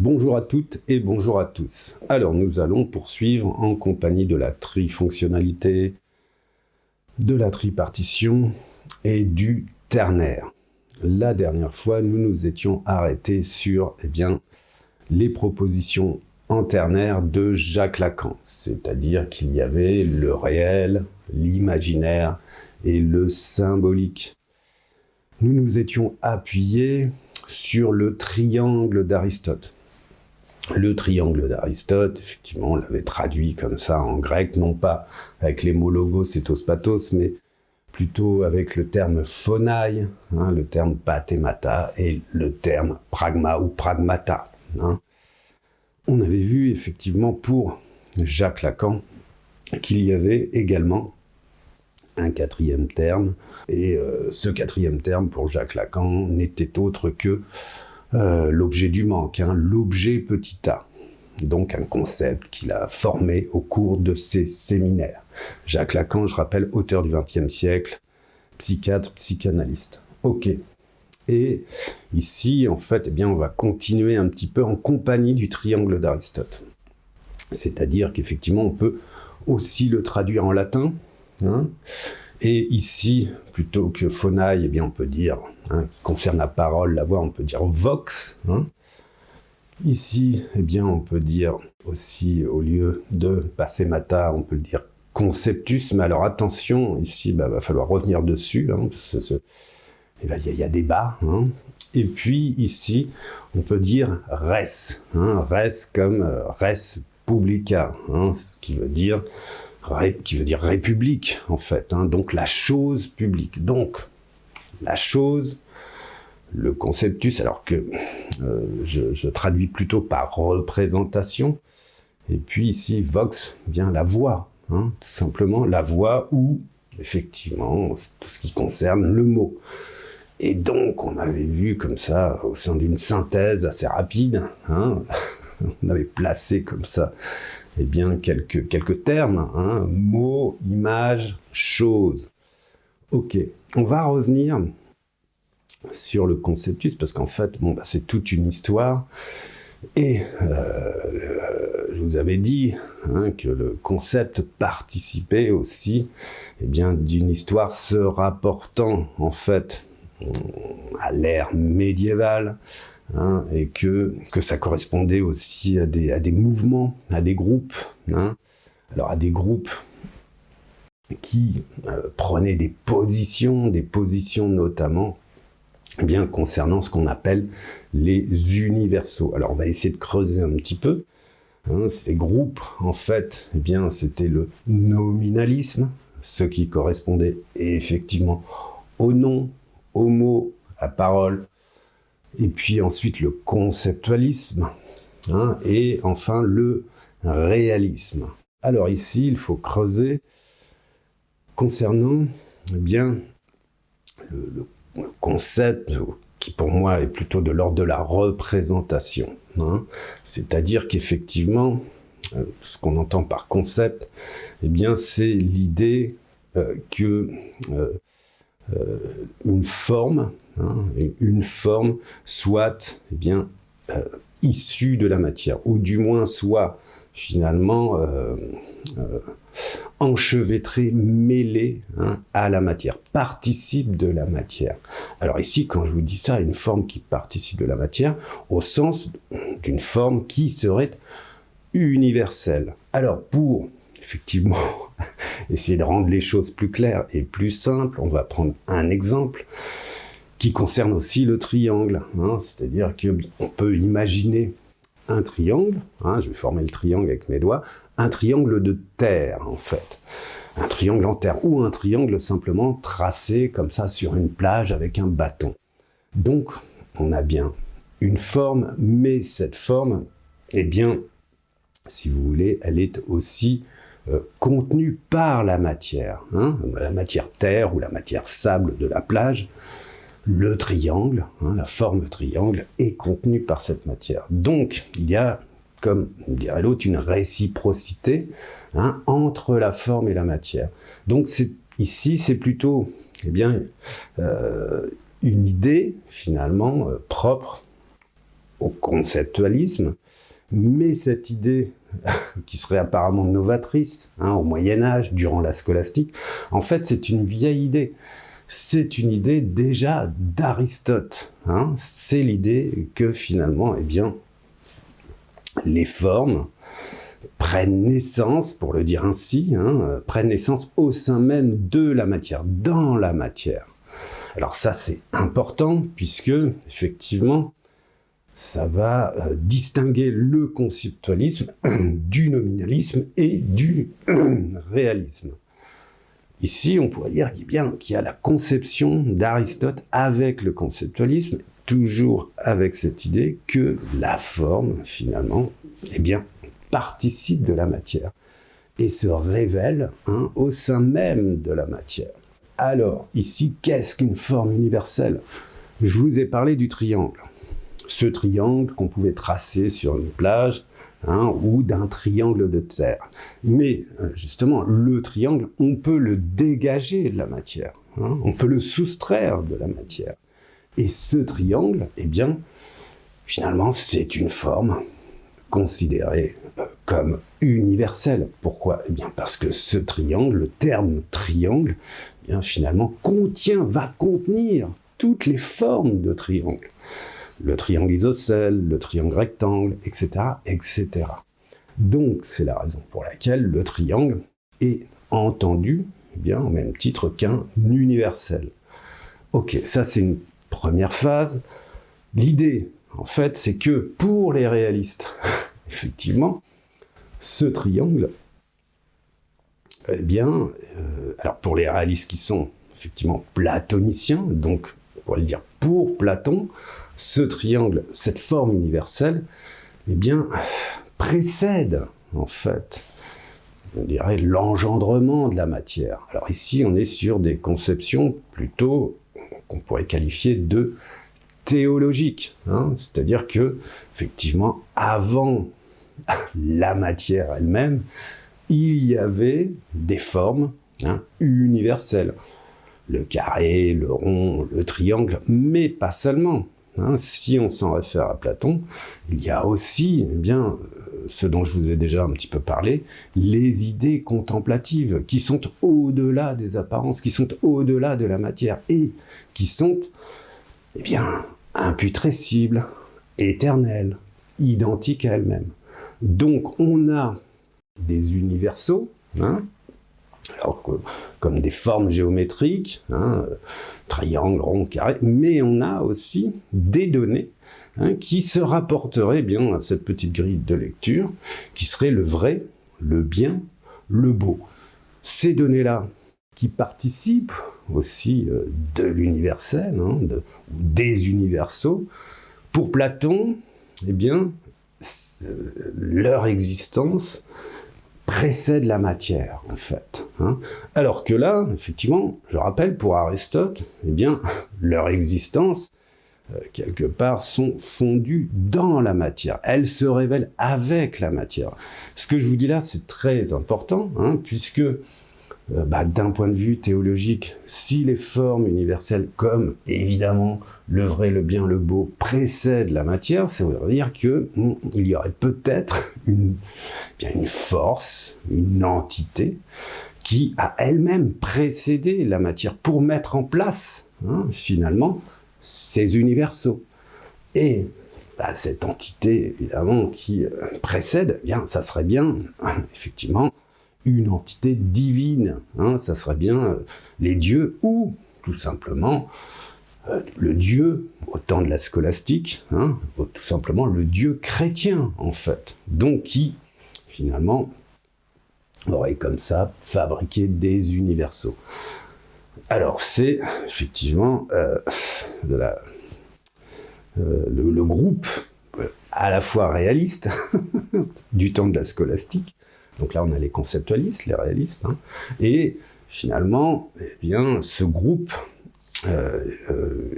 Bonjour à toutes et bonjour à tous. Alors nous allons poursuivre en compagnie de la trifonctionnalité, de la tripartition et du ternaire. La dernière fois, nous nous étions arrêtés sur les propositions en ternaire de Jacques Lacan, c'est-à-dire qu'il y avait le réel, l'imaginaire et le symbolique. Nous nous étions appuyés sur le triangle d'Aristote. Le triangle d'Aristote, effectivement, on l'avait traduit comme ça en grec, non pas avec les mots logos et tospatos, mais plutôt avec le terme phonaï, le terme pathémata et le terme pragma ou pragmata. On avait vu effectivement pour Jacques Lacan qu'il y avait également un quatrième terme, et ce quatrième terme pour Jacques Lacan n'était autre que l'objet du manque, l'objet petit a, donc un concept qu'il a formé au cours de ses séminaires. Jacques Lacan, je rappelle, auteur du XXe siècle, psychiatre, psychanalyste. Ok. Et ici, en fait, on va continuer un petit peu en compagnie du triangle d'Aristote. C'est-à-dire qu'effectivement, on peut aussi le traduire en latin, et ici, plutôt que phonaï, on peut dire, qui concerne la parole, la voix, on peut dire vox. Ici, on peut dire aussi, au lieu de passemata, on peut le dire conceptus. Mais alors attention, ici, va falloir revenir dessus, parce que il y a débat. Et puis ici, on peut dire res, res comme res publica, ce qui veut dire république, en fait, donc la chose publique. Donc, la chose, le conceptus, alors que je traduis plutôt par représentation, et puis ici, vox, la voix, tout simplement, la voix ou, effectivement, tout ce qui concerne le mot. Et donc, on avait vu comme ça, au sein d'une synthèse assez rapide, on avait placé comme ça, quelques termes, mots, images, choses. Ok, on va revenir sur le conceptus, parce qu'en fait, c'est toute une histoire, et je vous avais dit que le concept participait aussi d'une histoire se rapportant, en fait, à l'ère médiévale, et que ça correspondait aussi à des mouvements, à des groupes, alors à des groupes qui prenaient des positions notamment concernant ce qu'on appelle les universaux. Alors on va essayer de creuser un petit peu. Ces groupes, en fait, c'était le nominalisme, ce qui correspondait effectivement au nom, au mot, à parole, et puis ensuite le conceptualisme, et enfin le réalisme. Alors ici, il faut creuser concernant le concept qui pour moi est plutôt de l'ordre de la représentation. C'est-à-dire qu'effectivement, ce qu'on entend par concept, c'est l'idée que une forme soit issue de la matière, ou du moins soit finalement enchevêtrée, mêlée à la matière, participe de la matière. Alors ici, quand je vous dis ça, une forme qui participe de la matière, au sens d'une forme qui serait universelle. Alors pour effectivement essayer de rendre les choses plus claires et plus simples, on va prendre un exemple qui concerne aussi le triangle, c'est-à-dire qu'on peut imaginer un triangle, je vais former le triangle avec mes doigts, un triangle de terre en fait, un triangle en terre, ou un triangle simplement tracé comme ça sur une plage avec un bâton. Donc on a bien une forme, mais cette forme, si vous voulez, elle est aussi contenue par la matière terre ou la matière sable de la plage. Le triangle, la forme triangle, est contenue par cette matière. Donc, il y a, comme dirait l'autre, une réciprocité entre la forme et la matière. Donc, ici, c'est plutôt une idée, finalement, propre au conceptualisme, mais cette idée qui serait apparemment novatrice au Moyen-Âge, durant la scolastique, en fait c'est une vieille idée. C'est une idée déjà d'Aristote. C'est l'idée que finalement, les formes prennent naissance, pour le dire ainsi, prennent naissance au sein même de la matière, dans la matière. Alors ça, c'est important, puisque, effectivement, ça va distinguer le conceptualisme du nominalisme et du réalisme. Ici, on pourrait dire qu'il y a la conception d'Aristote avec le conceptualisme, toujours avec cette idée que la forme, finalement, participe de la matière et se révèle au sein même de la matière. Alors, ici, qu'est-ce qu'une forme universelle ? Je vous ai parlé du triangle. Ce triangle qu'on pouvait tracer sur une plage, ou d'un triangle de terre. Mais, justement, le triangle, on peut le dégager de la matière. On peut le soustraire de la matière. Et ce triangle, finalement, c'est une forme considérée comme universelle. Pourquoi ? Parce que ce triangle, le terme triangle, finalement, va contenir toutes les formes de triangle. Le triangle isocèle, le triangle rectangle, etc., etc. Donc, c'est la raison pour laquelle le triangle est entendu, au même titre qu'un universel. Ok, ça c'est une première phase. L'idée, en fait, c'est que pour les réalistes, effectivement, ce triangle, alors pour les réalistes qui sont effectivement platoniciens, donc on pourrait le dire pour Platon, ce triangle, cette forme universelle, précède, en fait, on dirait, l'engendrement de la matière. Alors ici, on est sur des conceptions plutôt qu'on pourrait qualifier de théologiques, c'est-à-dire que, effectivement, avant la matière elle-même, il y avait des formes universelles. Le carré, le rond, le triangle, mais pas seulement. Si on s'en réfère à Platon, il y a aussi, ce dont je vous ai déjà un petit peu parlé, les idées contemplatives qui sont au-delà des apparences, qui sont au-delà de la matière et qui sont, imputrescibles, éternelles, identiques à elles-mêmes. Donc on a des universaux, alors comme des formes géométriques, triangle, rond, carré, mais on a aussi des données qui se rapporteraient à cette petite grille de lecture, qui serait le vrai, le bien, le beau. Ces données-là, qui participent aussi de l'universel, des universaux, pour Platon, leur existence précède la matière, en fait. Alors que là, effectivement, je rappelle, pour Aristote, leur existence, quelque part, sont fondues dans la matière. Elles se révèlent avec la matière. Ce que je vous dis là, c'est très important, puisque, d'un point de vue théologique, si les formes universelles, comme, évidemment, le vrai, le bien, le beau, précèdent la matière, ça veut dire qu'il y aurait peut-être une force, une entité, qui a elle-même précédé la matière pour mettre en place, finalement, ces universaux. Et cette entité, évidemment, qui précède, ça serait bien, effectivement, une entité divine. Ça serait bien les dieux, ou tout simplement le Dieu, au temps de la scolastique, tout simplement le Dieu chrétien, en fait. Donc qui, finalement, aurait comme ça fabriqué des universaux. Alors c'est effectivement le groupe à la fois réaliste du temps de la scolastique. Donc là on a les conceptualistes, les réalistes, et finalement ce groupe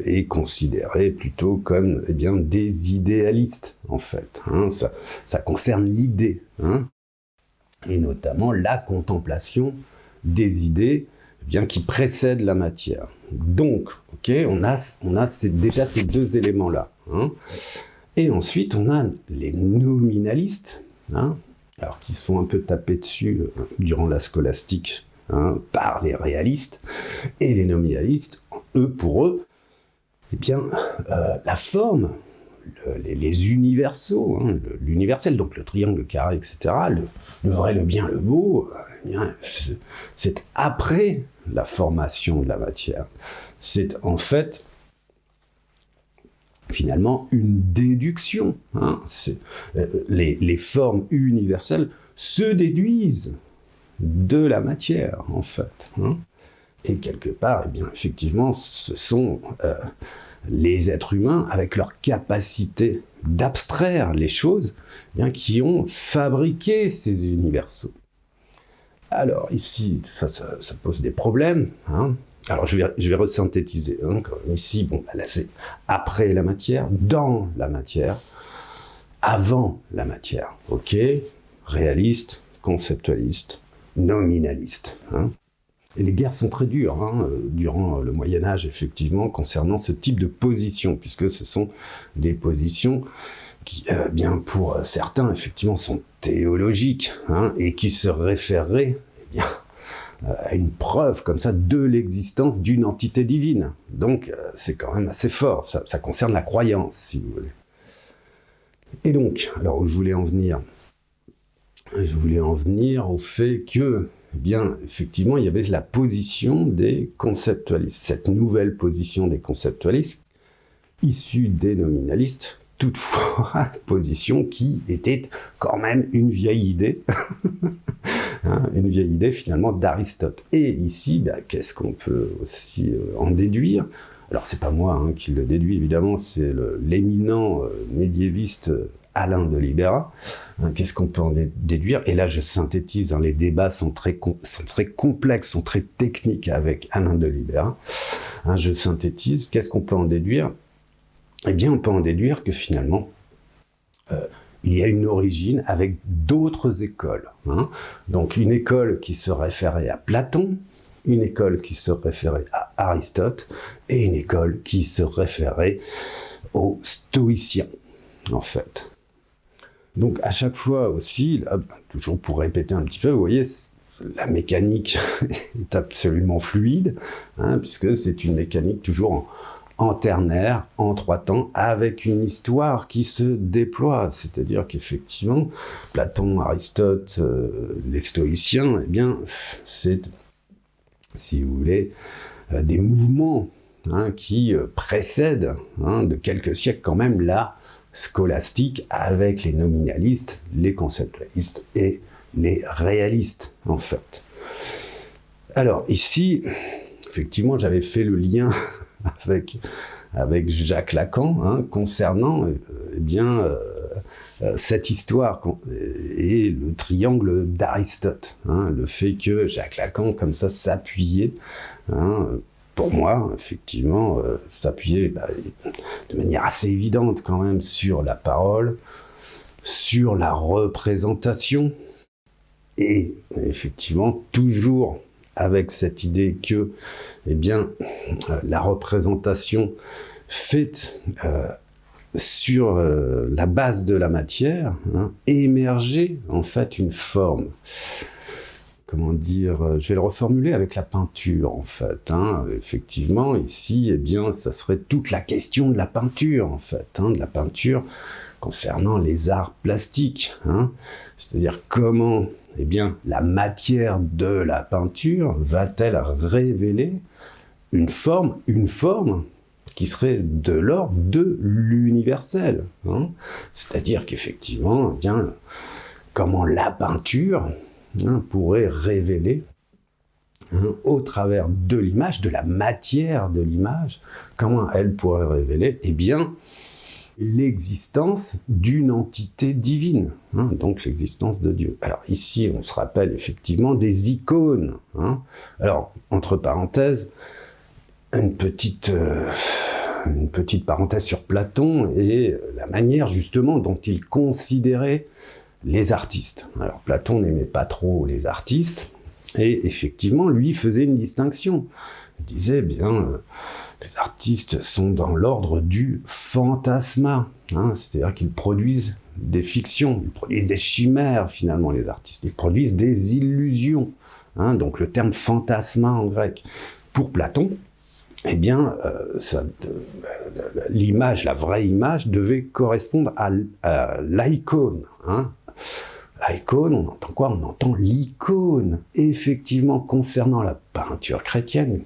est considéré plutôt comme des idéalistes, en fait. Ça concerne l'idée, et notamment la contemplation des idées qui précèdent la matière. Donc, on a déjà ces deux éléments-là. Et Et ensuite, on a les nominalistes, hein, alors qui se font un peu taper dessus durant la scolastique par les réalistes. Et les nominalistes, eux, pour eux, eh bien, la forme, les universaux, l'universel, donc le triangle, le carré, etc., le vrai, le bien, le beau, eh bien, c'est après la formation de la matière. C'est en fait finalement une déduction. Les formes universelles se déduisent de la matière, en fait. Et quelque part, eh bien, effectivement, ce sont les êtres humains, avec leur capacité d'abstraire les choses, eh bien, qui ont fabriqué ces universaux. Alors ici, ça pose des problèmes. Alors je vais resynthétiser. Ici, bon, là c'est après la matière, dans la matière, avant la matière. Ok, réaliste, conceptualiste, nominaliste. Et les guerres sont très dures durant le Moyen-Âge, effectivement, concernant ce type de position, puisque ce sont des positions qui, bien pour certains, effectivement, sont théologiques, et qui se référeraient bien, à une preuve comme ça de l'existence d'une entité divine. Donc, c'est quand même assez fort. Ça concerne la croyance, si vous voulez. Et donc, alors où je voulais en venir au fait que, eh bien, effectivement, il y avait la position des conceptualistes. Cette nouvelle position des conceptualistes, issue des nominalistes, toutefois, position qui était quand même une vieille idée, une vieille idée finalement d'Aristote. Et ici, qu'est-ce qu'on peut aussi en déduire ? Alors c'est pas moi qui le déduis, évidemment, c'est l'éminent médiéviste Alain de Libera. Qu'est-ce qu'on peut en déduire ? Et là, je synthétise, les débats sont très complexes, sont très techniques avec Alain de Libera. Je synthétise, qu'est-ce qu'on peut en déduire ? Eh bien, on peut en déduire que finalement, il y a une origine avec d'autres écoles. Donc, une école qui se référait à Platon, une école qui se référait à Aristote, et une école qui se référait aux stoïciens, en fait. Donc, à chaque fois aussi, là, toujours pour répéter un petit peu, vous voyez, la mécanique est absolument fluide, puisque c'est une mécanique toujours en ternaire, en 3 temps, avec une histoire qui se déploie. C'est-à-dire qu'effectivement, Platon, Aristote, les stoïciens, eh bien, c'est, si vous voulez, des mouvements qui précèdent de quelques siècles quand même la scolastique avec les nominalistes, les conceptualistes et les réalistes, en fait. Alors, ici, effectivement, j'avais fait le lien avec Jacques Lacan, concernant cette histoire et le triangle d'Aristote. Le fait que Jacques Lacan, comme ça, s'appuyait, pour moi, effectivement, s'appuyait de manière assez évidente quand même sur la parole, sur la représentation, et effectivement, toujours avec cette idée que, eh bien, la représentation faite sur la base de la matière émergeait en fait une forme. Comment dire, je vais le reformuler avec la peinture, en fait. Effectivement, ici, eh bien, ça serait toute la question de la peinture, en fait, de la peinture concernant les arts plastiques. C'est-à-dire comment, eh bien, la matière de la peinture va-t-elle révéler une forme qui serait de l'ordre de l'universel. C'est-à-dire qu'effectivement, eh bien, comment la peinture pourrait révéler, au travers de l'image, de la matière de l'image, comment elle pourrait révéler, eh bien, l'existence d'une entité divine, donc l'existence de Dieu. Alors ici, on se rappelle effectivement des icônes. Alors, entre parenthèses, une petite parenthèse sur Platon et la manière justement dont il considérait les artistes. Alors Platon n'aimait pas trop les artistes et effectivement lui faisait une distinction. Il disait bien Les artistes sont dans l'ordre du fantasma, hein, c'est-à-dire qu'ils produisent des fictions, ils produisent des chimères finalement, les artistes, ils produisent des illusions, hein, donc le terme fantasma en grec. Pour Platon, eh bien, l'image, la vraie image devait correspondre à l'icône, hein. L'icône, on entend quoi? On entend l'icône. Effectivement, concernant la peinture chrétienne,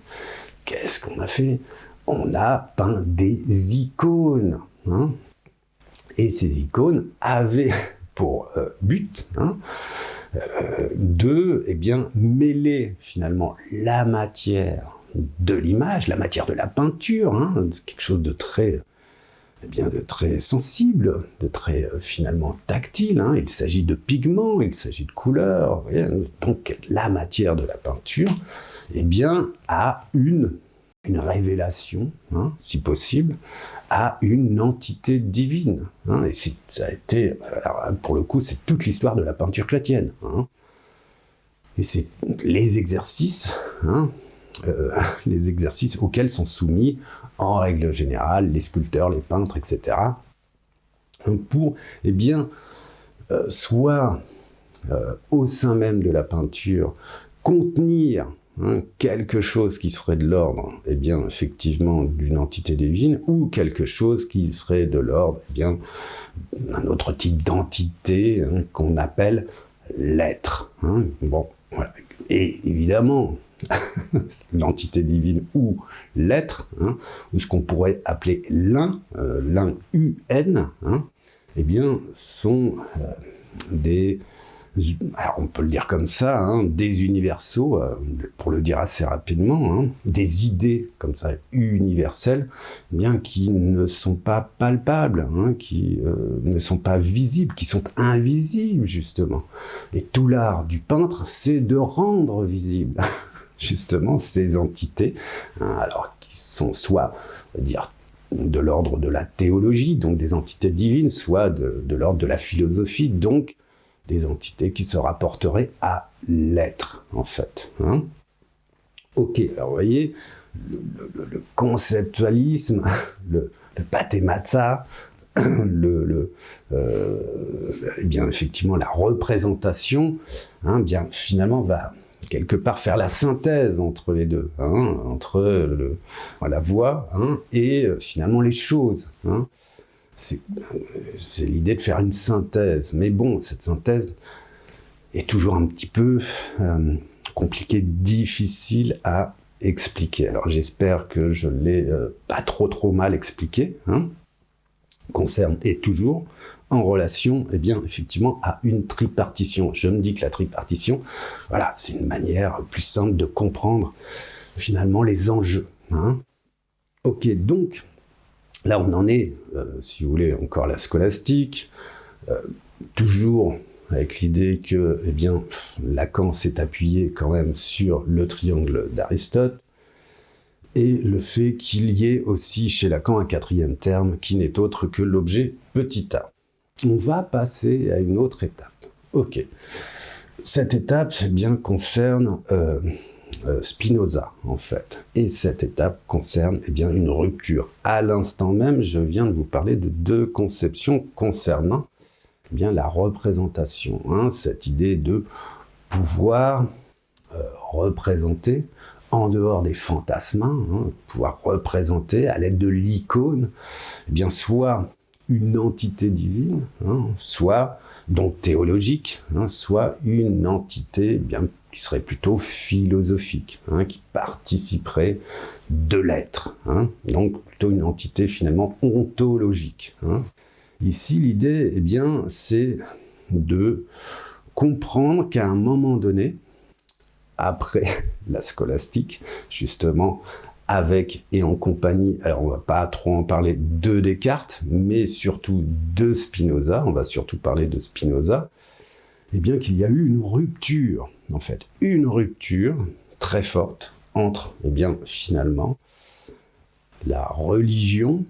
qu'est-ce qu'on a fait? On a peint des icônes, hein. Et ces icônes avaient pour but, hein, de mêler finalement la matière de l'image, la matière de la peinture, hein, quelque chose de très, de très sensible, de très finalement tactile, hein. Il s'agit de pigments, il s'agit de couleurs, vous voyez, donc la matière de la peinture, a une révélation, hein, si possible, à une entité divine, hein. Et ça a été, alors, pour le coup, c'est toute l'histoire de la peinture chrétienne, hein. Et c'est les exercices, hein, les exercices auxquels sont soumis, en règle générale, les sculpteurs, les peintres, etc., pour, soit au sein même de la peinture, contenir, hein, quelque chose qui serait de l'ordre, effectivement, d'une entité divine, ou quelque chose qui serait de l'ordre, d'un autre type d'entité, hein, qu'on appelle l'être, hein. Bon, voilà. Et évidemment, l'entité divine ou l'être, hein, ou ce qu'on pourrait appeler l'un, UN, hein, sont des, alors on peut le dire comme ça, hein, des universaux, pour le dire assez rapidement, hein, des idées comme ça universelles, qui ne sont pas palpables, hein, qui ne sont pas visibles, qui sont invisibles justement. Et tout l'art du peintre, c'est de rendre visible justement ces entités, hein, alors qui sont soit, on va dire, de l'ordre de la théologie, donc des entités divines, soit de l'ordre de la philosophie, donc des entités qui se rapporteraient à l'être, en fait, hein. Ok, alors vous voyez, le conceptualisme, le pathémaza, effectivement, la représentation, hein, finalement, va quelque part faire la synthèse entre les deux, hein, entre la voix, hein, et finalement les choses, hein. C'est l'idée de faire une synthèse. Mais bon, cette synthèse est toujours un petit peu compliquée, difficile à expliquer. Alors j'espère que je ne l'ai pas trop mal expliqué, hein. Concerne et toujours en relation, effectivement, à une tripartition. Je me dis que la tripartition, voilà, c'est une manière plus simple de comprendre finalement les enjeux, hein. Ok, donc là, on en est, si vous voulez, encore la scolastique, toujours avec l'idée que, Lacan s'est appuyé quand même sur le triangle d'Aristote, et le fait qu'il y ait aussi chez Lacan un quatrième terme qui n'est autre que l'objet petit a. On va passer à une autre étape. Ok. Cette étape, concerne Spinoza, en fait. Et cette étape concerne une rupture. À l'instant même, je viens de vous parler de deux conceptions concernant la représentation, hein, cette idée de pouvoir représenter en dehors des fantasmes, hein, pouvoir représenter à l'aide de l'icône, soit une entité divine, hein, soit donc théologique, hein, soit une entité qui serait plutôt philosophique, hein, qui participerait de l'être, hein, donc plutôt une entité finalement ontologique, hein. Ici, l'idée, c'est de comprendre qu'à un moment donné, après la scolastique, justement, avec et en compagnie, alors on va pas trop en parler de Descartes, mais surtout de Spinoza, on va surtout parler de Spinoza, qu'il y a eu une rupture, en fait, une rupture très forte entre, finalement, la religion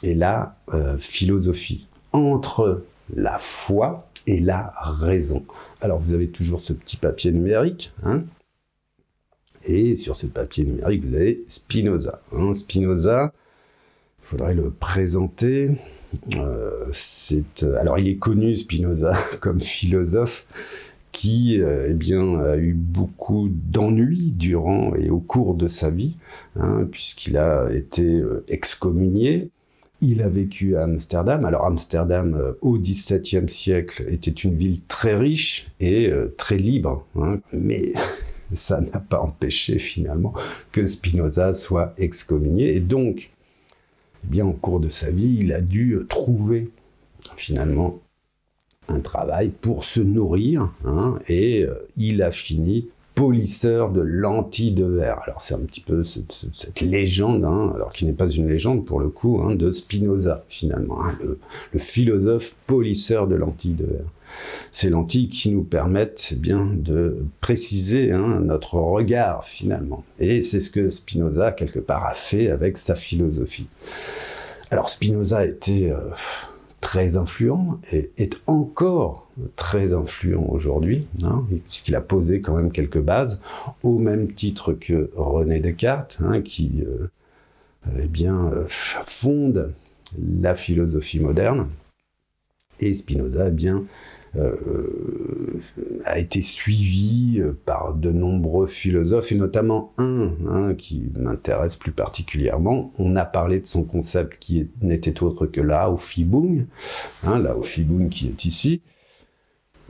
et la philosophie, entre la foi et la raison. Alors vous avez toujours ce petit papier numérique, hein, Et sur ce papier numérique, vous avez Spinoza. Spinoza, il faudrait le présenter. Alors, il est connu, Spinoza, comme philosophe qui a eu beaucoup d'ennuis durant et au cours de sa vie, puisqu'il a été excommunié. Il a vécu à Amsterdam. Alors Amsterdam, au XVIIe siècle, était une ville très riche et très libre, mais ça n'a pas empêché finalement que Spinoza soit excommunié. Et donc, au cours de sa vie, il a dû trouver finalement un travail pour se nourrir, et il a fini polisseur de lentilles de verre. Alors c'est un petit peu cette légende, alors qui n'est pas une légende pour le coup, de Spinoza finalement, le philosophe polisseur de lentilles de verre. Ces lentilles qui nous permettent de préciser notre regard finalement. Et c'est ce que Spinoza quelque part a fait avec sa philosophie. Alors Spinoza était très influent et est encore très influent aujourd'hui, puisqu'il a posé quand même quelques bases, au même titre que René Descartes, qui fonde la philosophie moderne. Et Spinoza, a été suivi par de nombreux philosophes, et notamment un qui m'intéresse plus particulièrement. On a parlé de son concept qui n'était autre que l'Aufhebung, l'Aufhebung qui est ici,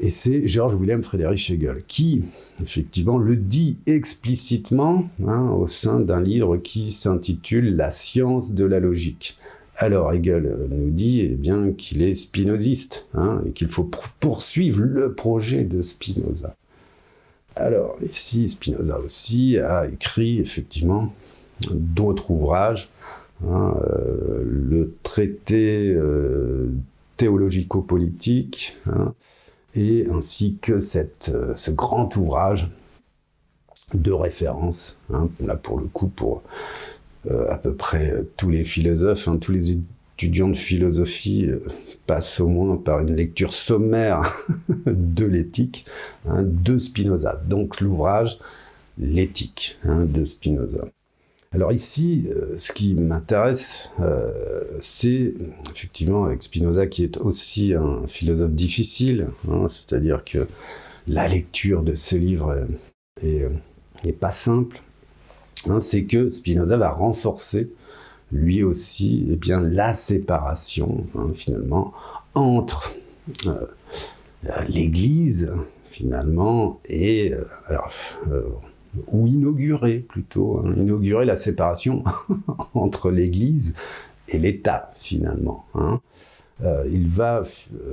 et c'est George William Friedrich Hegel qui, effectivement, le dit explicitement au sein d'un livre qui s'intitule « La science de la logique ». Alors Hegel nous dit qu'il est spinoziste, et qu'il faut poursuivre le projet de Spinoza. Alors ici, Spinoza aussi a écrit effectivement d'autres ouvrages, le traité théologico-politique, et ainsi que ce grand ouvrage de référence, là pour le coup pour à peu près tous les philosophes, tous les étudiants de philosophie passent au moins par une lecture sommaire de l'éthique de Spinoza. Donc l'ouvrage « L'éthique » de Spinoza. Alors ici, ce qui m'intéresse, c'est effectivement avec Spinoza qui est aussi un philosophe difficile, c'est-à-dire que la lecture de ce livre est pas simple. C'est que Spinoza va renforcer lui aussi la séparation finalement entre l'Église finalement et ou inaugurer la séparation entre l'Église et l'État finalement. Il va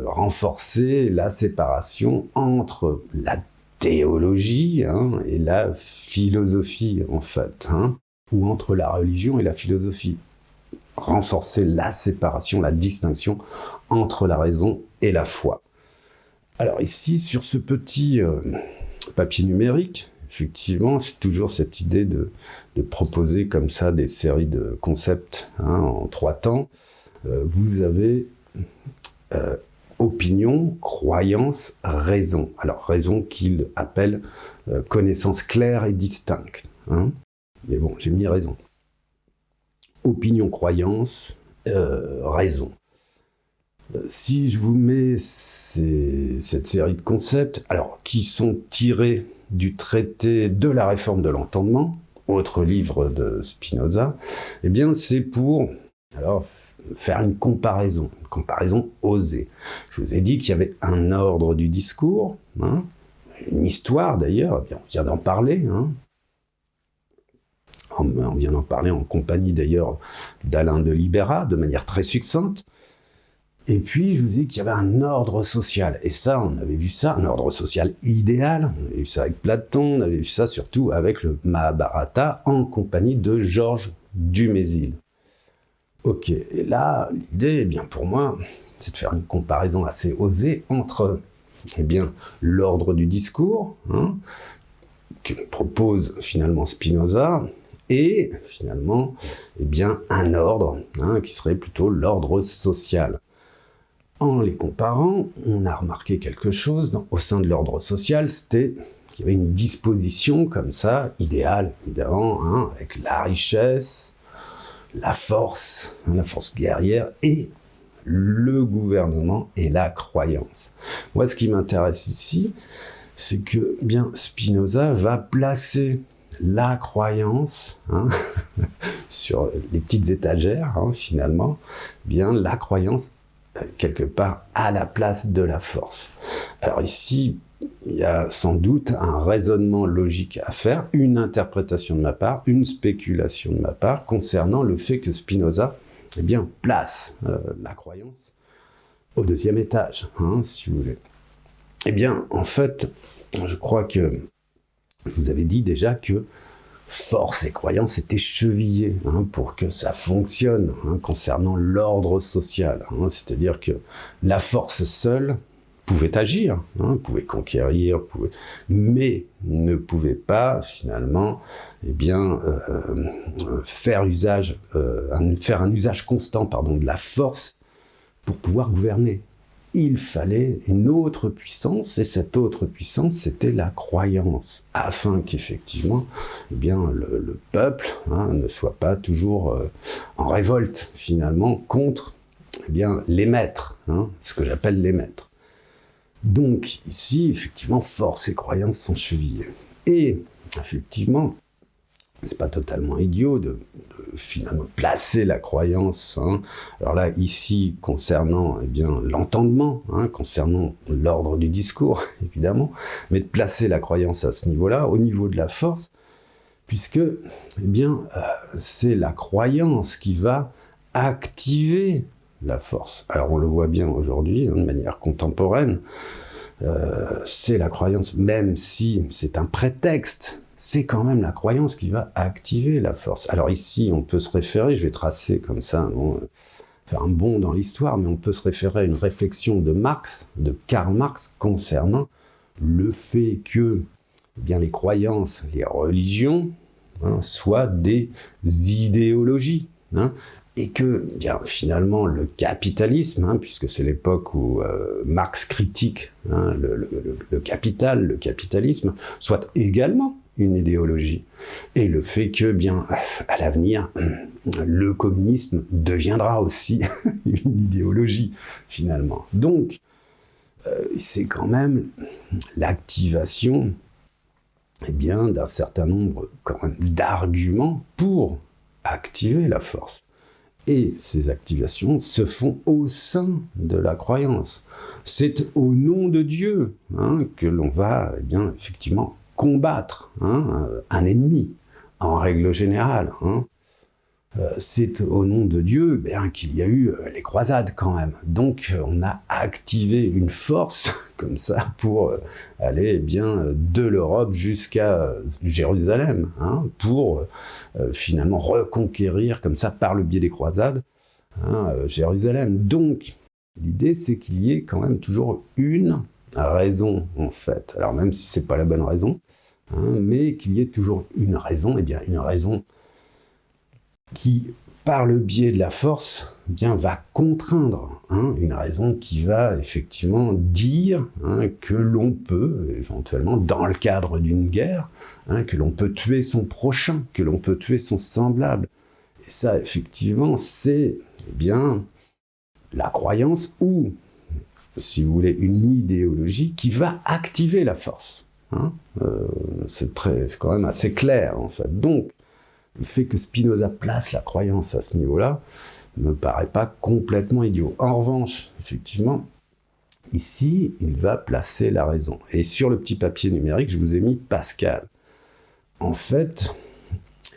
renforcer la séparation entre la théologie et la philosophie en fait, ou entre la religion et la philosophie. Renforcer la séparation, la distinction entre la raison et la foi. Alors ici, sur ce petit papier numérique, effectivement, c'est toujours cette idée de proposer comme ça des séries de concepts en 3 temps. Vous avez opinion, croyance, raison. Alors, raison qu'il appelle connaissance claire et distincte. Mais bon, j'ai mis raison. Opinion, croyance, raison. Si je vous mets cette série de concepts, alors, qui sont tirés du traité de la réforme de l'entendement, autre livre de Spinoza, c'est pour faire une comparaison osée. Je vous ai dit qu'il y avait un ordre du discours, une histoire d'ailleurs, on vient d'en parler, on vient d'en parler en compagnie d'ailleurs d'Alain de Libera, de manière très succincte. Et puis, je vous ai dit qu'il y avait un ordre social. Et ça, on avait vu ça, un ordre social idéal. On avait vu ça avec Platon, on avait vu ça surtout avec le Mahabharata, en compagnie de Georges Dumézil. Ok, et là, l'idée, pour moi, c'est de faire une comparaison assez osée entre, l'ordre du discours, que propose finalement Spinoza, et finalement, un ordre, qui serait plutôt l'ordre social. En les comparant, on a remarqué quelque chose au sein de l'ordre social, c'était qu'il y avait une disposition comme ça, idéale, évidemment, hein, avec la richesse, la force guerrière et le gouvernement et la croyance. Moi, ce qui m'intéresse ici, c'est que bien Spinoza va placer la croyance sur les petites étagères, finalement, bien la croyance quelque part à la place de la force. Alors ici, il y a sans doute un raisonnement logique à faire, une interprétation de ma part, une spéculation de ma part concernant le fait que Spinoza place la croyance au deuxième étage, si vous voulez. Eh bien, en fait, je crois que je vous avais dit déjà que force et croyance étaient chevillées pour que ça fonctionne concernant l'ordre social. C'est-à-dire que la force seule pouvait agir, pouvait conquérir, mais ne pouvait pas finalement faire un usage constant de la force pour pouvoir gouverner. Il fallait une autre puissance, et cette autre puissance, c'était la croyance, afin qu'effectivement, le peuple ne soit pas toujours en révolte, finalement, contre les maîtres, ce que j'appelle les maîtres. Donc, ici, effectivement, force et croyance sont chevillées. Et, effectivement, c'est pas totalement idiot de finalement placer la croyance. Alors là, ici, concernant l'entendement, concernant l'ordre du discours, évidemment, mais de placer la croyance à ce niveau-là, au niveau de la force, puisque c'est la croyance qui va activer la force. Alors on le voit bien aujourd'hui, de manière contemporaine, c'est la croyance, même si c'est un prétexte, c'est quand même la croyance qui va activer la force. Alors ici, on peut se référer, je vais tracer comme ça, faire un bond dans l'histoire, mais on peut se référer à une réflexion de Karl Marx, concernant le fait que les croyances, les religions, soient des idéologies, et que finalement le capitalisme, puisque c'est l'époque où Marx critique le capitalisme, soit également une idéologie. Et le fait que, à l'avenir, le communisme deviendra aussi une idéologie, finalement. Donc, c'est quand même l'activation d'un certain nombre d'arguments pour activer la force. Et ces activations se font au sein de la croyance. C'est au nom de Dieu que l'on va effectivement combattre un ennemi, en règle générale. C'est au nom de Dieu qu'il y a eu les croisades quand même. Donc on a activé une force comme ça pour aller de l'Europe jusqu'à Jérusalem, pour finalement reconquérir comme ça par le biais des croisades Jérusalem. Donc l'idée c'est qu'il y ait quand même toujours une raison en fait. Alors même si c'est pas la bonne raison, mais qu'il y ait toujours une raison, une raison qui, par le biais de la force, va contraindre, une raison qui va effectivement dire que l'on peut, éventuellement, dans le cadre d'une guerre, que l'on peut tuer son prochain, que l'on peut tuer son semblable. Et ça, effectivement, c'est la croyance ou, si vous voulez, une idéologie qui va activer la force. C'est quand même assez clair, en fait. Donc, le fait que Spinoza place la croyance à ce niveau-là ne me paraît pas complètement idiot. En revanche, effectivement, ici, il va placer la raison. Et sur le petit papier numérique, je vous ai mis Pascal. En fait,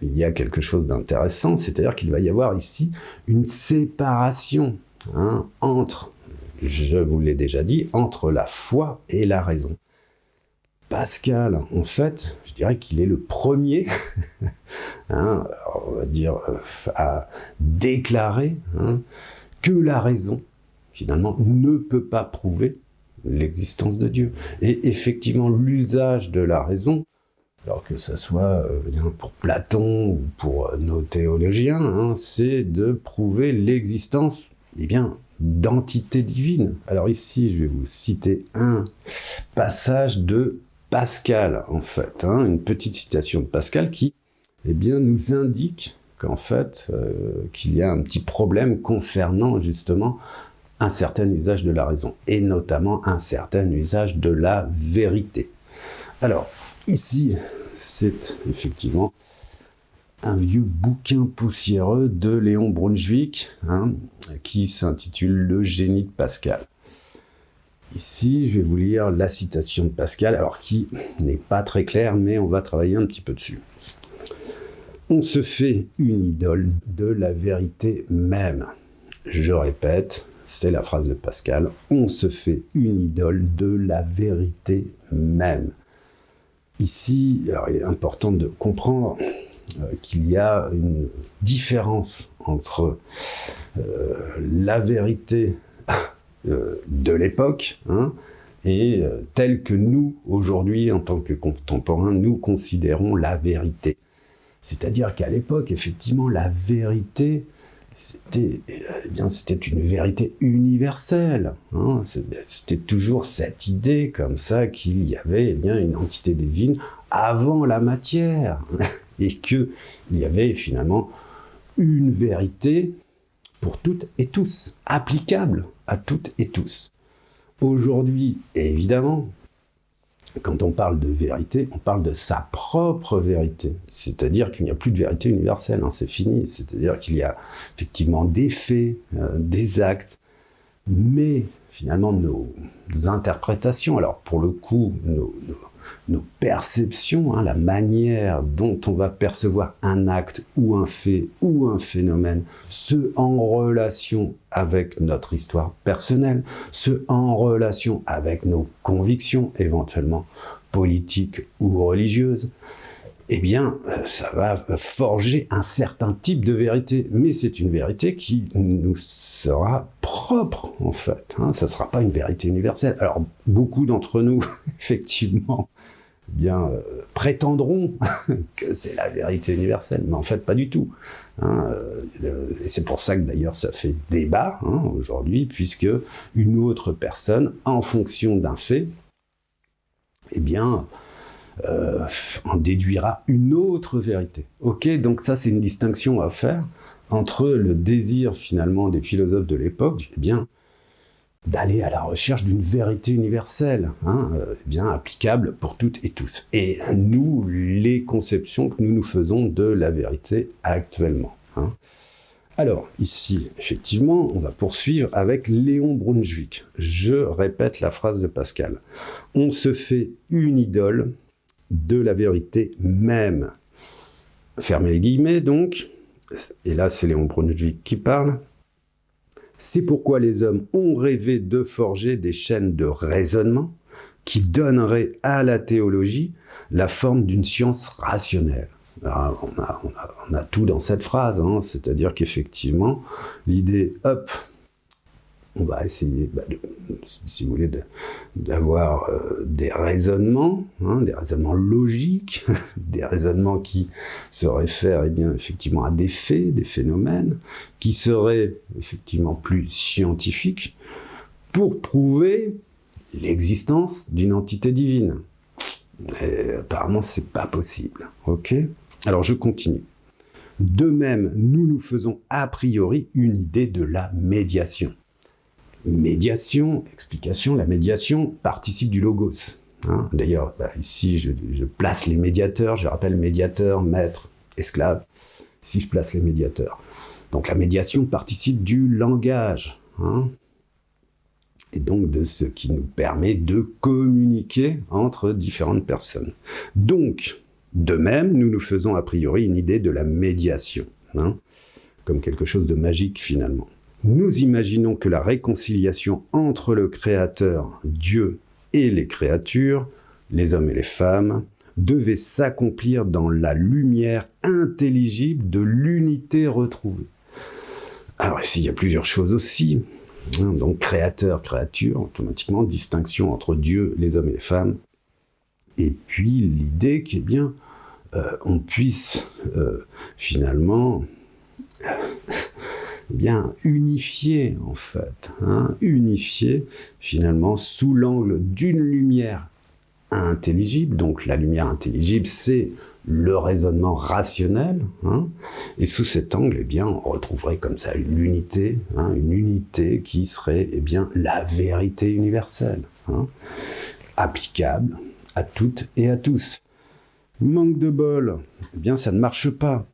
il y a quelque chose d'intéressant, c'est-à-dire qu'il va y avoir ici une séparation entre, je vous l'ai déjà dit, entre la foi et la raison. Pascal, en fait, je dirais qu'il est le premier, on va dire, à déclarer que la raison, finalement, ne peut pas prouver l'existence de Dieu. Et effectivement, l'usage de la raison, alors que ce soit pour Platon ou pour nos théologiens, c'est de prouver l'existence, d'entités divines. Alors ici, je vais vous citer un passage de Pascal, en fait, une petite citation de Pascal qui, nous indique qu'en fait, qu'il y a un petit problème concernant justement un certain usage de la raison, et notamment un certain usage de la vérité. Alors, ici, c'est effectivement un vieux bouquin poussiéreux de Léon Brunswick, qui s'intitule « Le génie de Pascal ». Ici, je vais vous lire la citation de Pascal, alors qui n'est pas très claire, mais on va travailler un petit peu dessus. On se fait une idole de la vérité même. Je répète, c'est la phrase de Pascal. On se fait une idole de la vérité même. Ici, alors, il est important de comprendre qu'il y a une différence entre la vérité de l'époque et telle que nous, aujourd'hui, en tant que contemporains, nous considérons la vérité. C'est-à-dire qu'à l'époque, effectivement, la vérité, c'était une vérité universelle. C'était toujours cette idée comme ça qu'il y avait une entité divine avant la matière et qu'il y avait finalement une vérité pour toutes et tous, applicable à toutes et tous. Aujourd'hui, évidemment, quand on parle de vérité, on parle de sa propre vérité. C'est-à-dire qu'il n'y a plus de vérité universelle, c'est fini. C'est-à-dire qu'il y a effectivement des faits, des actes, mais finalement nos interprétations, alors pour le coup, nos perceptions, la manière dont on va percevoir un acte ou un fait ou un phénomène, ce en relation avec notre histoire personnelle, ce en relation avec nos convictions éventuellement politiques ou religieuses, ça va forger un certain type de vérité. Mais c'est une vérité qui nous sera propre, en fait. Ça ne sera pas une vérité universelle. Alors, beaucoup d'entre nous, effectivement, prétendront que c'est la vérité universelle, mais en fait, pas du tout. Et c'est pour ça que d'ailleurs, ça fait débat aujourd'hui, puisque une autre personne, en fonction d'un fait, en déduira une autre vérité. Ok, donc ça c'est une distinction à faire entre le désir finalement des philosophes de l'époque, d'aller à la recherche d'une vérité universelle, applicable pour toutes et tous. Et nous, les conceptions que nous nous faisons de la vérité actuellement. Alors, ici, effectivement, on va poursuivre avec Léon Brunswick. Je répète la phrase de Pascal. On se fait une idole de la vérité même. Fermez les guillemets, donc. Et là, c'est Léon Brunswick qui parle. C'est pourquoi les hommes ont rêvé de forger des chaînes de raisonnement qui donneraient à la théologie la forme d'une science rationnelle. Alors, on a tout dans cette phrase, c'est-à-dire qu'effectivement, l'idée, on va essayer, si vous voulez, d'avoir des raisonnements logiques, des raisonnements qui se réfèrent effectivement à des faits, des phénomènes, qui seraient effectivement plus scientifiques, pour prouver l'existence d'une entité divine. Et apparemment, c'est pas possible. Ok ? Alors, je continue. De même, nous nous faisons a priori une idée de la médiation. Médiation, explication, la médiation participe du logos. D'ailleurs, ici, je place les médiateurs, je rappelle médiateur, maître, esclave. Ici, je place les médiateurs. Donc, la médiation participe du langage. Et donc, de ce qui nous permet de communiquer entre différentes personnes. Donc, de même, nous nous faisons a priori une idée de la médiation, comme quelque chose de magique finalement. Nous imaginons que la réconciliation entre le Créateur, Dieu, et les créatures, les hommes et les femmes, devait s'accomplir dans la lumière intelligible de l'unité retrouvée. Alors ici, il y a plusieurs choses aussi. Donc Créateur, créature, automatiquement, distinction entre Dieu, les hommes et les femmes. Et puis l'idée on puisse finalement unifier en fait, unifier finalement sous l'angle d'une lumière intelligible. Donc la lumière intelligible, c'est le raisonnement rationnel, hein, et sous cet angle, eh bien, on retrouverait comme ça l'unité, hein, une unité qui serait, eh bien, la vérité universelle, hein, applicable à toutes et à tous. Manque de bol, eh bien, ça ne marche pas.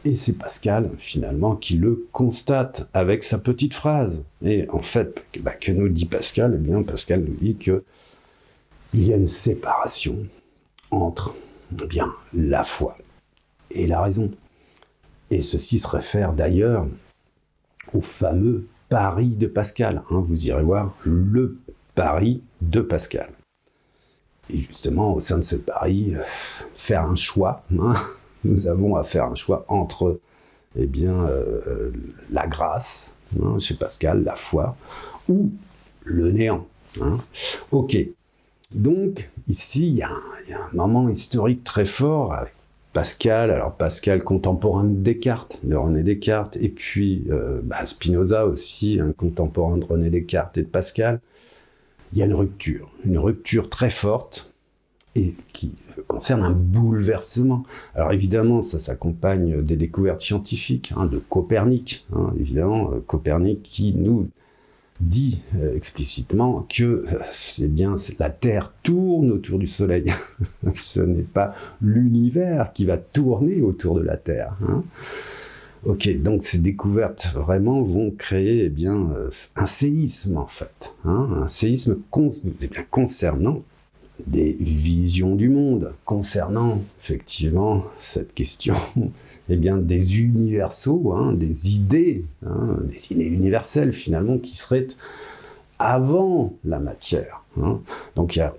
Et c'est Pascal, finalement, qui le constate avec sa petite phrase. Et en fait, que nous dit Pascal? Eh bien, Pascal nous dit qu'il y a une séparation entre bien la foi et la raison. Et ceci se réfère d'ailleurs au fameux pari de Pascal. Hein, vous irez voir le pari de Pascal. Et justement, au sein de ce pari, faire un choix. Hein, nous avons à faire un choix entre eh bien, la grâce, hein, chez Pascal, la foi, ou le néant. Hein. Ok. Donc, ici, il y a un moment historique très fort avec Pascal. Alors, Pascal, contemporain de Descartes, de René Descartes, et puis Spinoza aussi, un contemporain de René Descartes et de Pascal. Il y a une rupture très forte, et qui concerne un bouleversement. Alors évidemment, ça s'accompagne des découvertes scientifiques, hein, de Copernic, hein, évidemment, Copernic qui nous dit explicitement que la Terre tourne autour du Soleil. Ce n'est pas l'univers qui va tourner autour de la Terre. Hein. Ok, donc ces découvertes vraiment vont créer un séisme en fait, hein, un séisme concernant des visions du monde, concernant effectivement cette question des universaux, hein, des idées universelles finalement qui seraient avant la matière. Hein. Donc il y a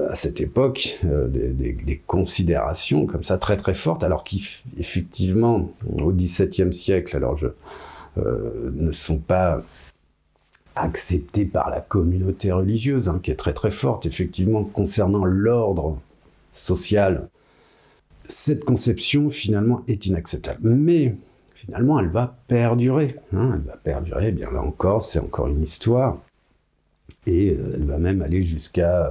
à cette époque des considérations comme ça très très fortes, alors qu'effectivement au XVIIe siècle, ne sont pas acceptée par la communauté religieuse, hein, qui est très très forte, effectivement, concernant l'ordre social. Cette conception, finalement, est inacceptable. Mais, finalement, elle va perdurer. Hein, elle va perdurer, bien là encore, c'est encore une histoire. Et elle va même aller jusqu'à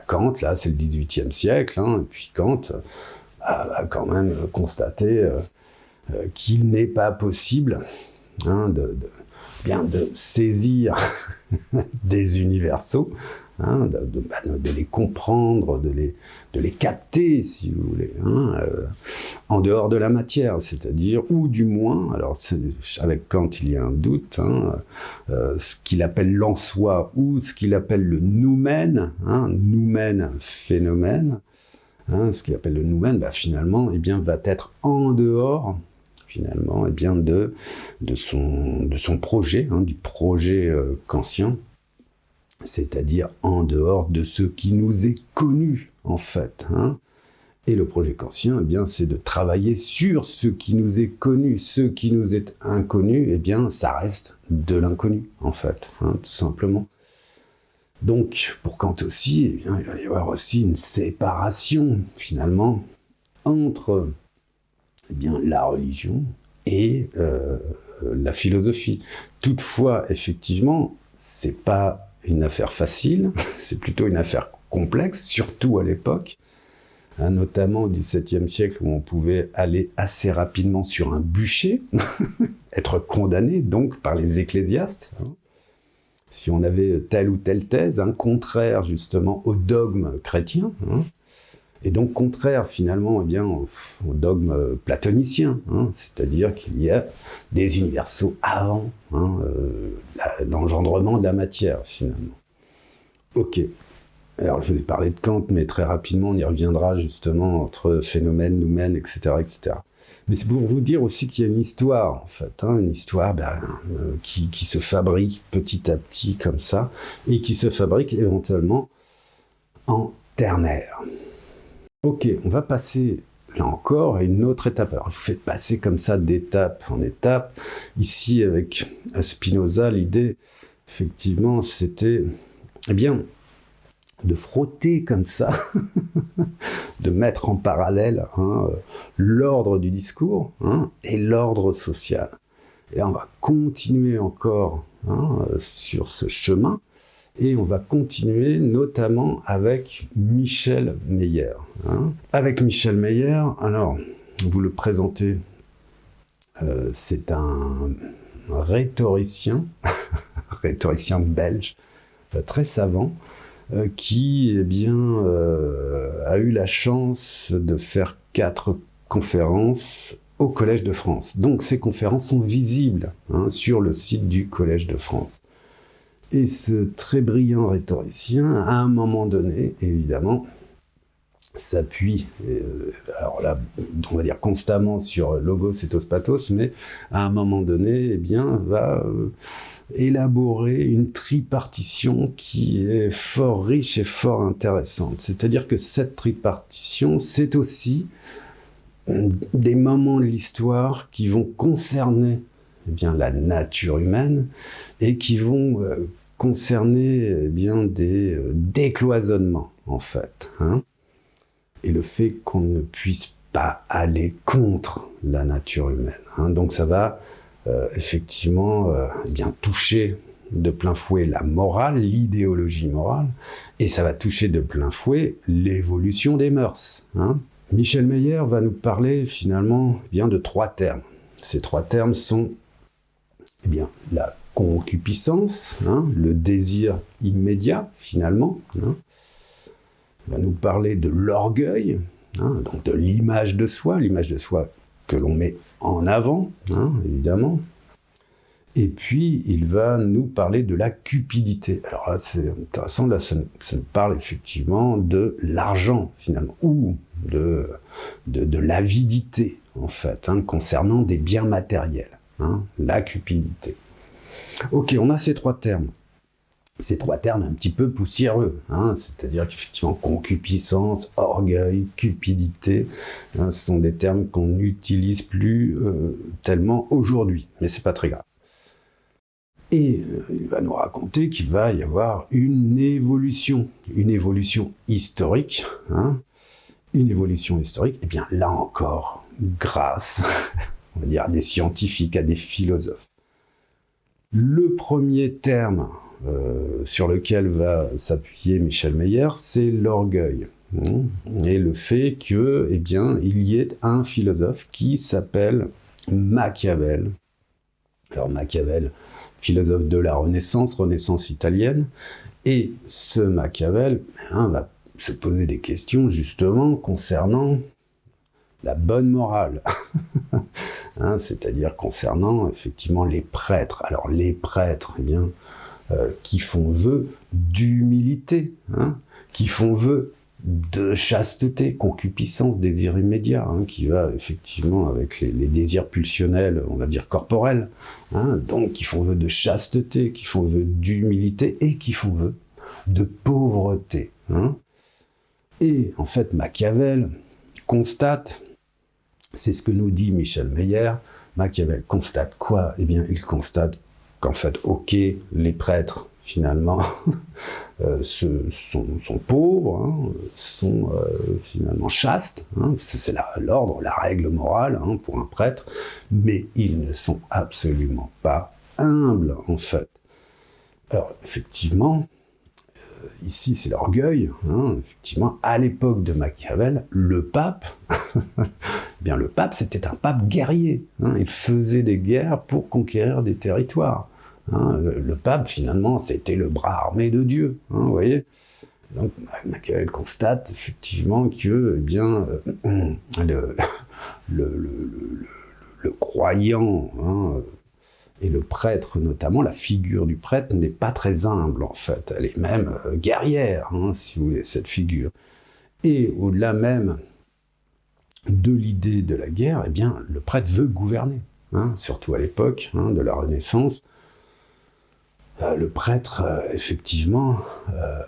Kant, là, c'est le XVIIIe siècle, hein, et puis Kant va quand même constater qu'il n'est pas possible hein, de saisir des universaux, hein, de les comprendre, de les capter, si vous voulez, hein, en dehors de la matière, c'est-à-dire, ou du moins, alors avec Kant il y a un doute, hein, ce qu'il appelle l'en-soi, ou ce qu'il appelle le noumen, hein, noumen, phénomène, hein, ce qu'il appelle le noumen, finalement, va être en dehors finalement, de son projet, hein, du projet kantien, c'est-à-dire en dehors de ce qui nous est connu, en fait. Hein. Et le projet kantien, c'est de travailler sur ce qui nous est connu. Ce qui nous est inconnu, ça reste de l'inconnu, en fait, hein, tout simplement. Donc, pour Kant aussi, il va y avoir aussi une séparation, finalement, entre la religion et la philosophie. Toutefois, effectivement, c'est pas une affaire facile, c'est plutôt une affaire complexe, surtout à l'époque, hein, notamment au XVIIe siècle où on pouvait aller assez rapidement sur un bûcher, être condamné donc par les ecclésiastes, hein, si on avait telle ou telle thèse, hein, contraire justement au dogme chrétien, hein, et donc contraire finalement au dogme platonicien, hein, c'est-à-dire qu'il y a des universaux avant hein, l'engendrement de la matière finalement. Ok, alors je vous ai parlé de Kant, mais très rapidement on y reviendra justement entre phénomène, noumen, etc. etc. Mais c'est pour vous dire aussi qu'il y a une histoire en fait, hein, une histoire qui se fabrique petit à petit comme ça, et qui se fabrique éventuellement en ternaire. Ok, on va passer, là encore, à une autre étape. Alors, je vous fais passer comme ça d'étape en étape. Ici, avec Spinoza, l'idée, effectivement, c'était, de frotter comme ça, de mettre en parallèle hein, l'ordre du discours hein, et l'ordre social. Et là, on va continuer encore hein, sur ce chemin. Et on va continuer notamment avec Michel Meyer. Avec Michel Meyer, alors, vous le présentez, c'est un rhétoricien, rhétoricien belge, très savant, qui a eu la chance de faire 4 conférences au Collège de France. Donc ces conférences sont visibles sur le site du Collège de France. Et ce très brillant rhétoricien, à un moment donné, évidemment, s'appuie, alors là, on va dire constamment sur logos et pathos, mais à un moment donné, va élaborer une tripartition qui est fort riche et fort intéressante. C'est-à-dire que cette tripartition, c'est aussi des moments de l'histoire qui vont concerner la nature humaine et qui vont concerner des décloisonnements, en fait. Et le fait qu'on ne puisse pas aller contre la nature humaine. Donc ça va effectivement toucher de plein fouet la morale, l'idéologie morale, et ça va toucher de plein fouet l'évolution des mœurs. Michel Meyer va nous parler finalement de 3 termes. Ces 3 termes sont la concupiscence, le désir immédiat finalement. Il va nous parler de l'orgueil, donc de l'image de soi que l'on met en avant, évidemment. Et puis, il va nous parler de la cupidité. Alors là, c'est intéressant, là, ça nous parle effectivement de l'argent, finalement, ou de l'avidité, en fait, concernant des biens matériels, la cupidité. Ok, on a ces 3 termes. Ces 3 termes un petit peu poussiéreux, c'est-à-dire qu'effectivement, concupiscence, orgueil, cupidité, ce sont des termes qu'on n'utilise plus tellement aujourd'hui, mais c'est pas très grave. Et il va nous raconter qu'il va y avoir une évolution historique, une évolution historique, et bien là encore, grâce, on va dire, à des scientifiques, à des philosophes. Le premier terme sur lequel va s'appuyer Michel Meyer, c'est l'orgueil. Et le fait que, il y ait un philosophe qui s'appelle Machiavel. Alors Machiavel, philosophe de la Renaissance italienne, et ce Machiavel va se poser des questions justement concernant la bonne morale, c'est-à-dire concernant effectivement les prêtres. Alors les prêtres, qui font vœu d'humilité, qui font vœu de chasteté, concupiscence, désir immédiat, qui va effectivement avec les désirs pulsionnels, on va dire corporels, donc qui font vœu de chasteté, qui font vœu d'humilité et qui font vœu de pauvreté. Et en fait, Machiavel constate, c'est ce que nous dit Michel Meyer, Machiavel constate quoi ? Il constate qu'en fait, ok, les prêtres, finalement, sont pauvres, sont finalement chastes, c'est l'ordre, la règle morale pour un prêtre, mais ils ne sont absolument pas humbles, en fait. Alors, effectivement, ici, c'est l'orgueil, effectivement, à l'époque de Machiavel, le pape, le pape, c'était un pape guerrier, il faisait des guerres pour conquérir des territoires. Le pape, finalement, c'était le bras armé de Dieu, vous voyez. Donc, Machiavel constate effectivement que, le croyant et le prêtre, notamment, la figure du prêtre n'est pas très humble, en fait. Elle est même guerrière, si vous voulez, cette figure. Et au-delà même de l'idée de la guerre, le prêtre veut gouverner, surtout à l'époque de la Renaissance. Le prêtre, effectivement,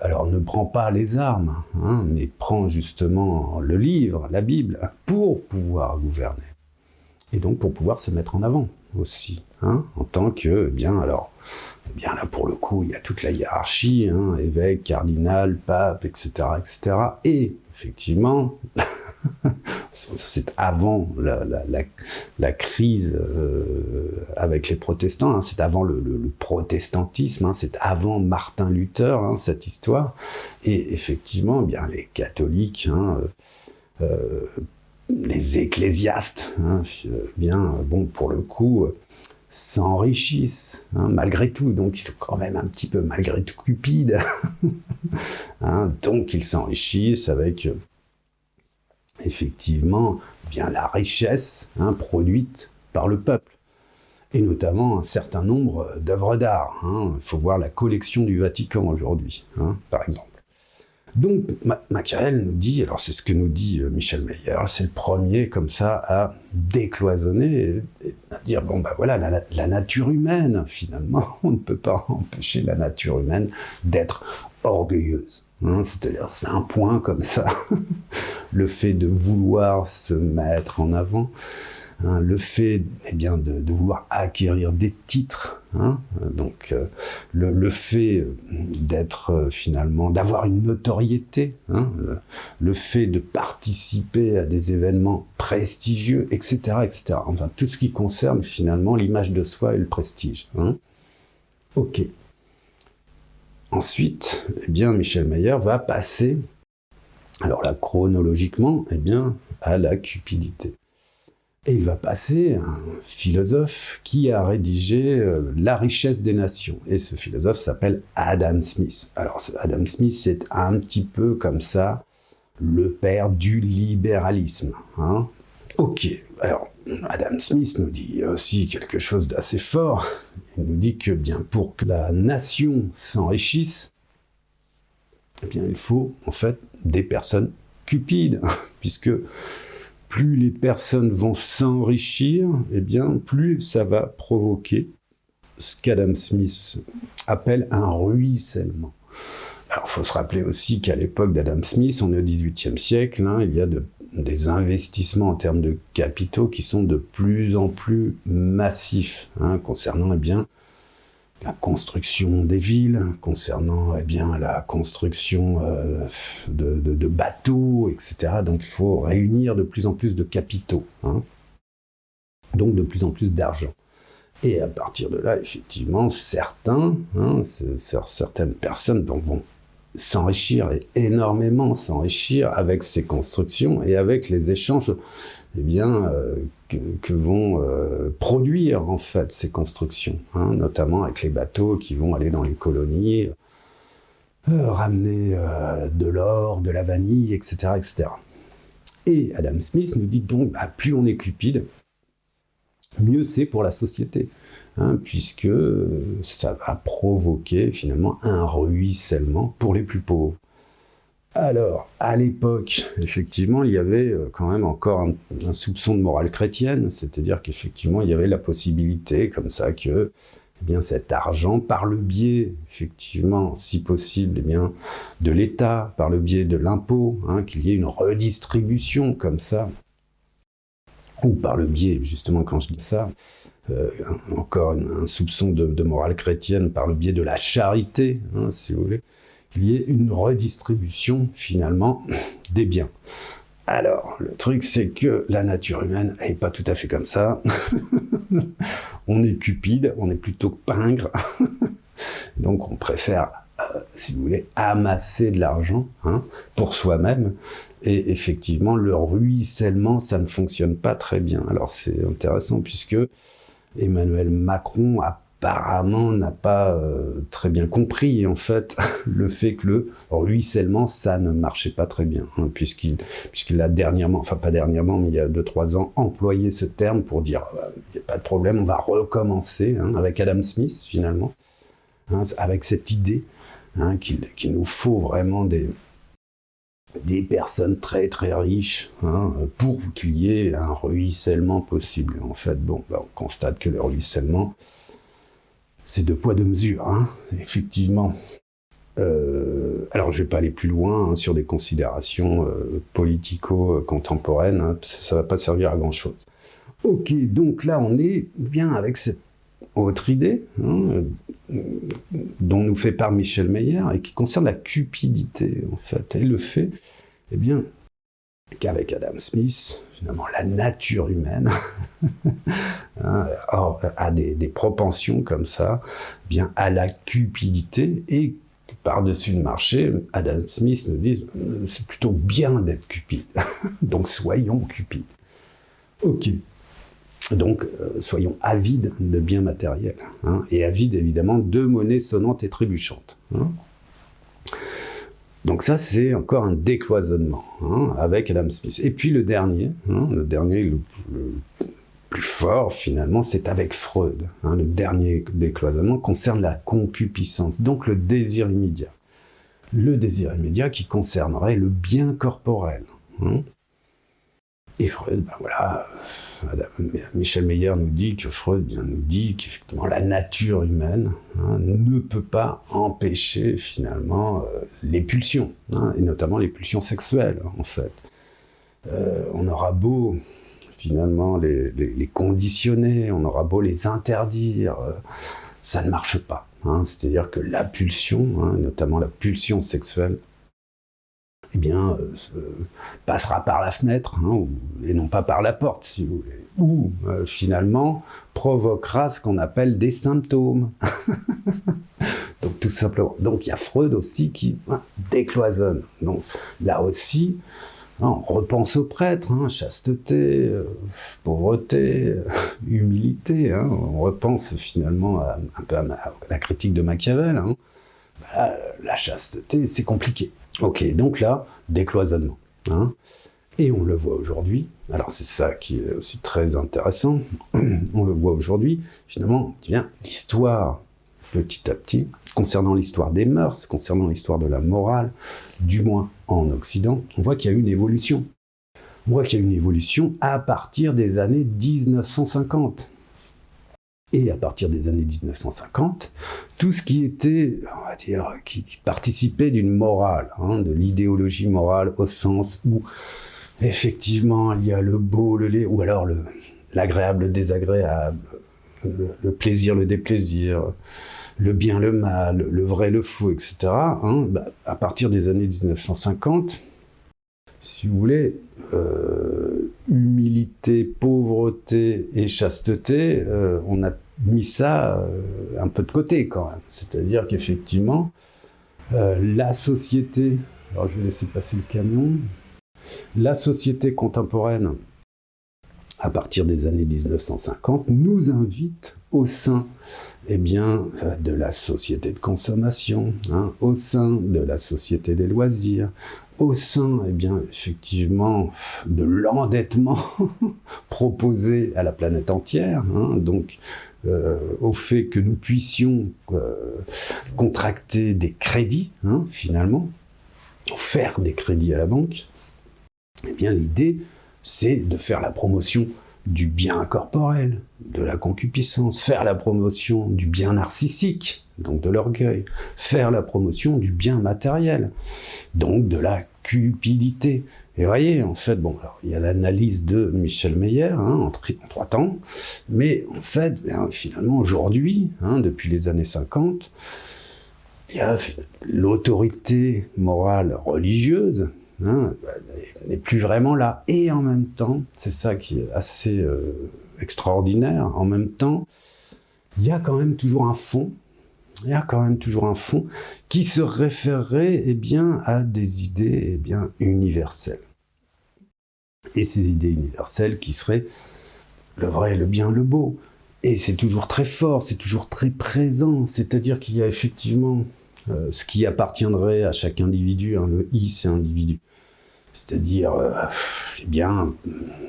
alors ne prend pas les armes, mais prend justement le livre, la Bible, pour pouvoir gouverner. Et donc pour pouvoir se mettre en avant aussi, en tant que, là pour le coup, il y a toute la hiérarchie, évêque, cardinal, pape, etc., etc. Et effectivement, c'est avant la crise avec les protestants, hein, c'est avant le protestantisme, hein, c'est avant Martin Luther, hein, cette histoire. Et effectivement, eh bien les catholiques, hein, les ecclésiastes, hein, bien, bon, pour le coup, s'enrichissent, hein, malgré tout. Donc, ils sont quand même un petit peu, malgré tout, cupides. Hein, donc, ils s'enrichissent avec, effectivement, bien la richesse, hein, produite par le peuple. Et notamment un certain nombre d'œuvres d'art. Hein. Il faut voir la collection du Vatican aujourd'hui, hein, par exemple. Donc, Machiavel nous dit, alors c'est ce que nous dit Michel Mayer, c'est le premier comme ça à décloisonner et à dire, bon ben voilà, la nature humaine, finalement, on ne peut pas empêcher la nature humaine d'être orgueilleuse. Hein, c'est-à-dire, c'est un point comme ça, le fait de vouloir se mettre en avant, hein, le fait eh bien, de vouloir acquérir des titres, hein, donc le fait d'être finalement, d'avoir une notoriété, hein, le fait de participer à des événements prestigieux, etc., etc. Enfin, tout ce qui concerne finalement l'image de soi et le prestige. Hein. Ok. Ensuite, eh bien, Michel Mayer va passer, alors là, chronologiquement, eh bien, à la cupidité. Et il va passer un philosophe qui a rédigé La richesse des nations. Et ce philosophe s'appelle Adam Smith. Alors, Adam Smith, c'est un petit peu comme ça le père du libéralisme. Hein. Ok, alors Adam Smith nous dit aussi quelque chose d'assez fort. Il nous dit que bien pour que la nation s'enrichisse, eh bien, il faut en fait des personnes cupides, puisque plus les personnes vont s'enrichir, eh bien, plus ça va provoquer ce qu'Adam Smith appelle un ruissellement. Alors, il faut se rappeler aussi qu'à l'époque d'Adam Smith, on est au XVIIIe siècle, hein, il y a des investissements en termes de capitaux qui sont de plus en plus massifs, hein, concernant, eh bien, la construction des villes, concernant eh bien, la construction de bateaux, etc. Donc il faut réunir de plus en plus de capitaux, hein, donc de plus en plus d'argent. Et à partir de là, effectivement, certaines personnes donc, vont s'enrichir, et énormément s'enrichir avec ces constructions et avec les échanges eh bien, que vont produire en fait ces constructions, hein, notamment avec les bateaux qui vont aller dans les colonies, ramener de l'or, de la vanille, etc., etc. Et Adam Smith nous dit donc, bah, plus on est cupide, mieux c'est pour la société, hein, puisque ça va provoquer finalement un ruissellement pour les plus pauvres. Alors, à l'époque, effectivement, il y avait quand même encore un soupçon de morale chrétienne, c'est-à-dire qu'effectivement, il y avait la possibilité, comme ça, que eh bien, cet argent, par le biais, effectivement, si possible, eh bien, de l'État, par le biais de l'impôt, hein, qu'il y ait une redistribution comme ça, ou par le biais, justement, quand je dis ça, encore un soupçon de morale chrétienne, par le biais de la charité, hein, si vous voulez, qu'il y ait une redistribution, finalement, des biens. Alors, le truc, c'est que la nature humaine n'est pas tout à fait comme ça. On est cupide, on est plutôt pingre. Donc, on préfère, si vous voulez, amasser de l'argent, hein, pour soi-même. Et effectivement, le ruissellement, ça ne fonctionne pas très bien. Alors, c'est intéressant, puisque Emmanuel Macron apparemment n'a pas très bien compris en fait le fait que le ruissellement ça ne marchait pas très bien, hein, puisqu'il a dernièrement, enfin pas dernièrement mais il y a 2-3 ans employé ce terme pour dire il n'y a pas de problème, on va recommencer, hein, avec Adam Smith finalement, hein, avec cette idée, hein, qu'il nous faut vraiment des personnes très très riches, hein, pour qu'il y ait un ruissellement possible. En fait, bon, ben, on constate que le ruissellement, c'est deux poids deux mesures, hein, effectivement. Alors, je ne vais pas aller plus loin, hein, sur des considérations politico-contemporaines, hein, ça ne va pas servir à grand-chose. Ok, donc là, on est bien avec cette autre idée, hein, dont nous fait part Michel Mayer, et qui concerne la cupidité, en fait, et le fait, eh bien, qu'avec Adam Smith, finalement, la nature humaine a des propensions comme ça, bien à la cupidité, et par-dessus le marché, Adam Smith nous dit c'est plutôt bien d'être cupide, donc soyons cupides. Ok. Donc, soyons avides de biens matériels, et avides évidemment de monnaies sonnantes et trébuchantes. Donc ça, c'est encore un décloisonnement avec Adam Smith. Et puis le dernier, le plus fort finalement, c'est avec Freud. Le dernier décloisonnement concerne la concupiscence, donc le désir immédiat. Le désir immédiat qui concernerait le bien corporel. Et Freud, Michel Meyer nous dit que Freud nous dit qu'effectivement la nature humaine ne peut pas empêcher finalement les pulsions, et notamment les pulsions sexuelles en fait. On aura beau finalement les conditionner, on aura beau les interdire, ça ne marche pas. C'est-à-dire que la pulsion, notamment la pulsion sexuelle, passera par la fenêtre, et non pas par la porte, si vous voulez, ou finalement provoquera ce qu'on appelle des symptômes. Donc tout simplement. Donc il y a Freud aussi qui décloisonne. Donc là aussi, on repense aux prêtres, chasteté, pauvreté, humilité. On repense finalement un peu à la critique de Machiavel. La chasteté, c'est compliqué. Ok, donc là, décloisonnement. Et on le voit aujourd'hui, alors c'est ça qui est aussi très intéressant, on le voit aujourd'hui, finalement, l'histoire, petit à petit, concernant l'histoire des mœurs, concernant l'histoire de la morale, du moins en Occident, on voit qu'il y a eu une évolution. On voit qu'il y a eu une évolution à partir des années 1950. Et à partir des années 1950, tout ce qui était, on va dire, qui participait d'une morale, de l'idéologie morale au sens où, effectivement, il y a le beau, le laid, ou alors l'agréable, le désagréable, le plaisir, le déplaisir, le bien, le mal, le vrai, le faux, etc. À partir des années 1950, si vous voulez, humilité, pauvreté et chasteté, on a mis ça un peu de côté quand même. C'est-à-dire qu'effectivement, la société, alors je vais laisser passer le camion, la société contemporaine, à partir des années 1950, nous invite au sein de la société de consommation, au sein de la société des loisirs, au sein, effectivement, de l'endettement proposé à la planète entière, donc au fait que nous puissions contracter des crédits, finalement, faire des crédits à la banque, l'idée, c'est de faire la promotion du bien corporel, de la concupiscence, faire la promotion du bien narcissique, donc de l'orgueil, faire la promotion du bien matériel, donc de la cupidité. Et vous voyez, en fait, alors, il y a l'analyse de Michel Meyer, en 3 temps, mais en fait, finalement, aujourd'hui, depuis les années 50, il y a l'autorité morale religieuse, n'est plus vraiment là. Et en même temps, c'est ça qui est assez extraordinaire, en même temps, il y a quand même toujours un fond, qui se référerait à des idées universelles. Et ces idées universelles qui seraient le vrai, le bien, le beau. Et c'est toujours très fort, c'est toujours très présent, c'est-à-dire qu'il y a effectivement ce qui appartiendrait à chaque individu, le « i » c'est individu. C'est-à-dire,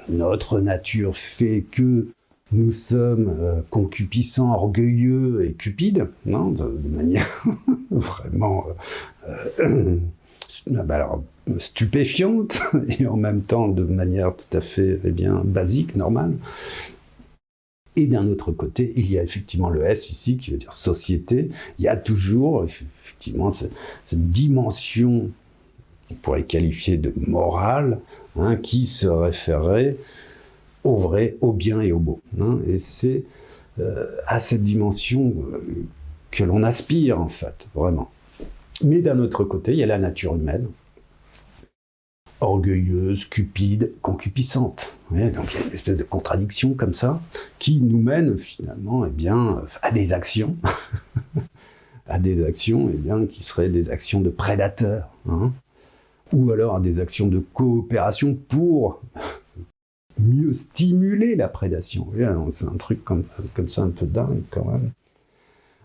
notre nature fait que nous sommes concupiscents, orgueilleux et cupides, de manière vraiment stupéfiante, et en même temps de manière tout à fait basique, normale. Et d'un autre côté, il y a effectivement le S ici, qui veut dire société. Il y a toujours effectivement cette dimension qu'on pourrait qualifier de morale, qui se référerait au vrai, au bien et au beau. Et c'est à cette dimension que l'on aspire, en fait, vraiment. Mais d'un autre côté, il y a la nature humaine. orgueilleuse, cupide, concupiscente. Ouais, donc il y a une espèce de contradiction comme ça qui nous mène finalement à des actions, à des actions qui seraient des actions de prédateurs, hein, ou alors à des actions de coopération pour mieux stimuler la prédation. Ouais, c'est un truc comme ça un peu dingue quand même.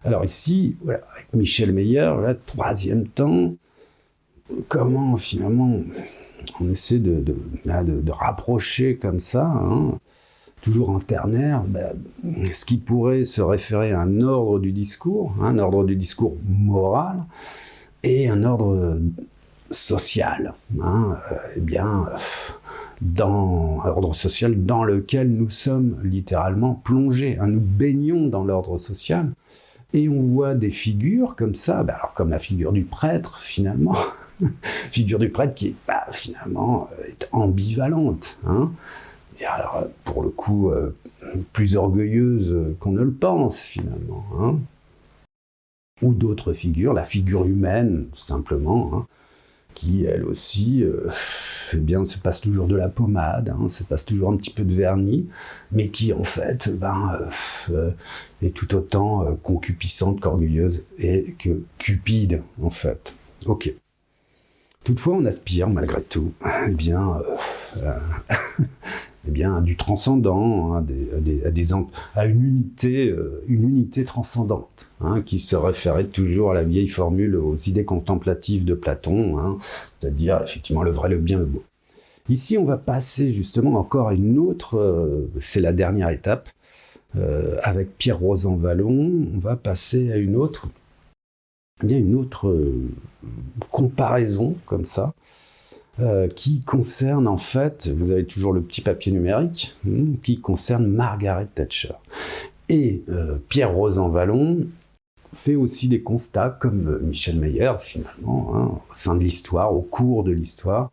Alors ici, voilà, avec Michel Meyer, là, troisième temps, comment finalement on essaie de rapprocher comme ça, hein, toujours en ternaire, ce qui pourrait se référer à un ordre du discours, hein, un ordre du discours moral et un ordre social, hein, dans un ordre social dans lequel nous sommes littéralement plongés, hein, nous baignons dans l'ordre social. Et on voit des figures comme ça, alors comme la figure du prêtre, finalement, figure du prêtre qui, finalement, est ambivalente, hein. Et alors, pour le coup, plus orgueilleuse qu'on ne le pense, finalement, hein. Ou d'autres figures, la figure humaine, simplement, hein, qui, elle aussi, se passe toujours de la pommade, hein, se passe toujours un petit peu de vernis, mais qui, en fait, est tout autant concupiscente qu'orgueilleuse et que cupide, en fait. Ok. Toutefois, on aspire, malgré tout, du transcendant, hein, à une unité transcendante, hein, qui se référait toujours à la vieille formule, aux idées contemplatives de Platon, hein, c'est-à-dire effectivement le vrai, le bien, le beau. Ici, on va passer justement encore à une autre, c'est la dernière étape, avec Pierre Rosanvallon, on va passer à une autre comparaison comme ça, qui concerne en fait, vous avez toujours le petit papier numérique, qui concerne Margaret Thatcher. Et Pierre Rosanvallon fait aussi des constats, comme Michel Meyer finalement, hein, au sein de l'histoire, au cours de l'histoire,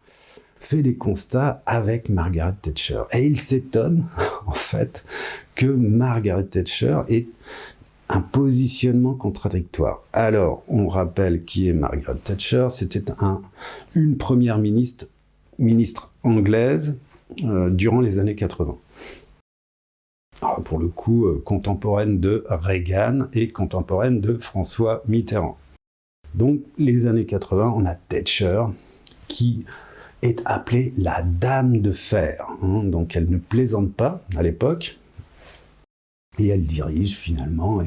fait des constats avec Margaret Thatcher. Et il s'étonne, en fait, que Margaret Thatcher ait un positionnement contradictoire. Alors, on rappelle qui est Margaret Thatcher. C'était une première ministre anglaise durant les années 80. Alors, pour le coup, contemporaine de Reagan et contemporaine de François Mitterrand. Donc, les années 80, on a Thatcher qui est appelée la Dame de Fer. Hein, donc, elle ne plaisante pas à l'époque. Et elle dirige finalement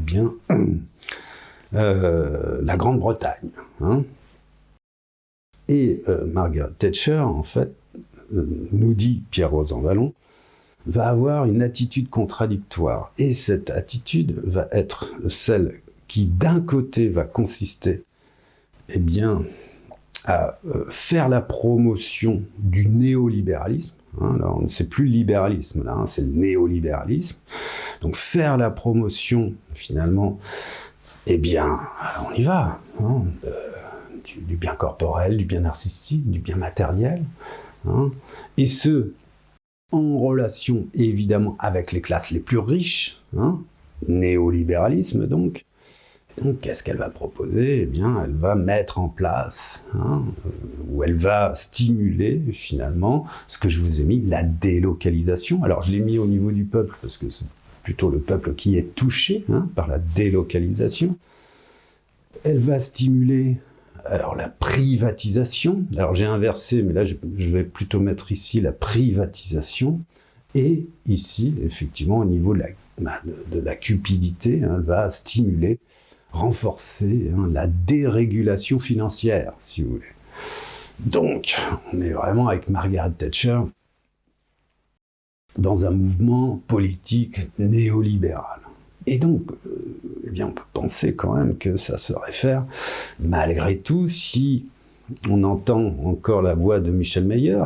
la Grande-Bretagne. Hein. Et Margaret Thatcher, en fait, nous dit Pierre Rosanvallon, va avoir une attitude contradictoire. Et cette attitude va être celle qui, d'un côté, va consister à faire la promotion du néolibéralisme. Hein, là, c'est plus le libéralisme, là, hein, c'est le néolibéralisme. Donc faire la promotion, finalement, on y va. Hein, du bien corporel, du bien narcissique, du bien matériel. Hein, et ce, en relation, évidemment, avec les classes les plus riches. Hein, néolibéralisme, donc. Donc, qu'est-ce qu'elle va proposer ? Elle va mettre en place, ou elle va stimuler, finalement, ce que je vous ai mis, la délocalisation. Alors, je l'ai mis au niveau du peuple, parce que c'est plutôt le peuple qui est touché par la délocalisation. Elle va stimuler la privatisation. Alors, j'ai inversé, mais là, je vais plutôt mettre ici la privatisation. Et ici, effectivement, au niveau de la cupidité, elle va stimuler, renforcer la dérégulation financière, si vous voulez. Donc, on est vraiment avec Margaret Thatcher dans un mouvement politique néolibéral. Et donc, on peut penser quand même que ça se réfère, malgré tout, si on entend encore la voix de Michel Meyer,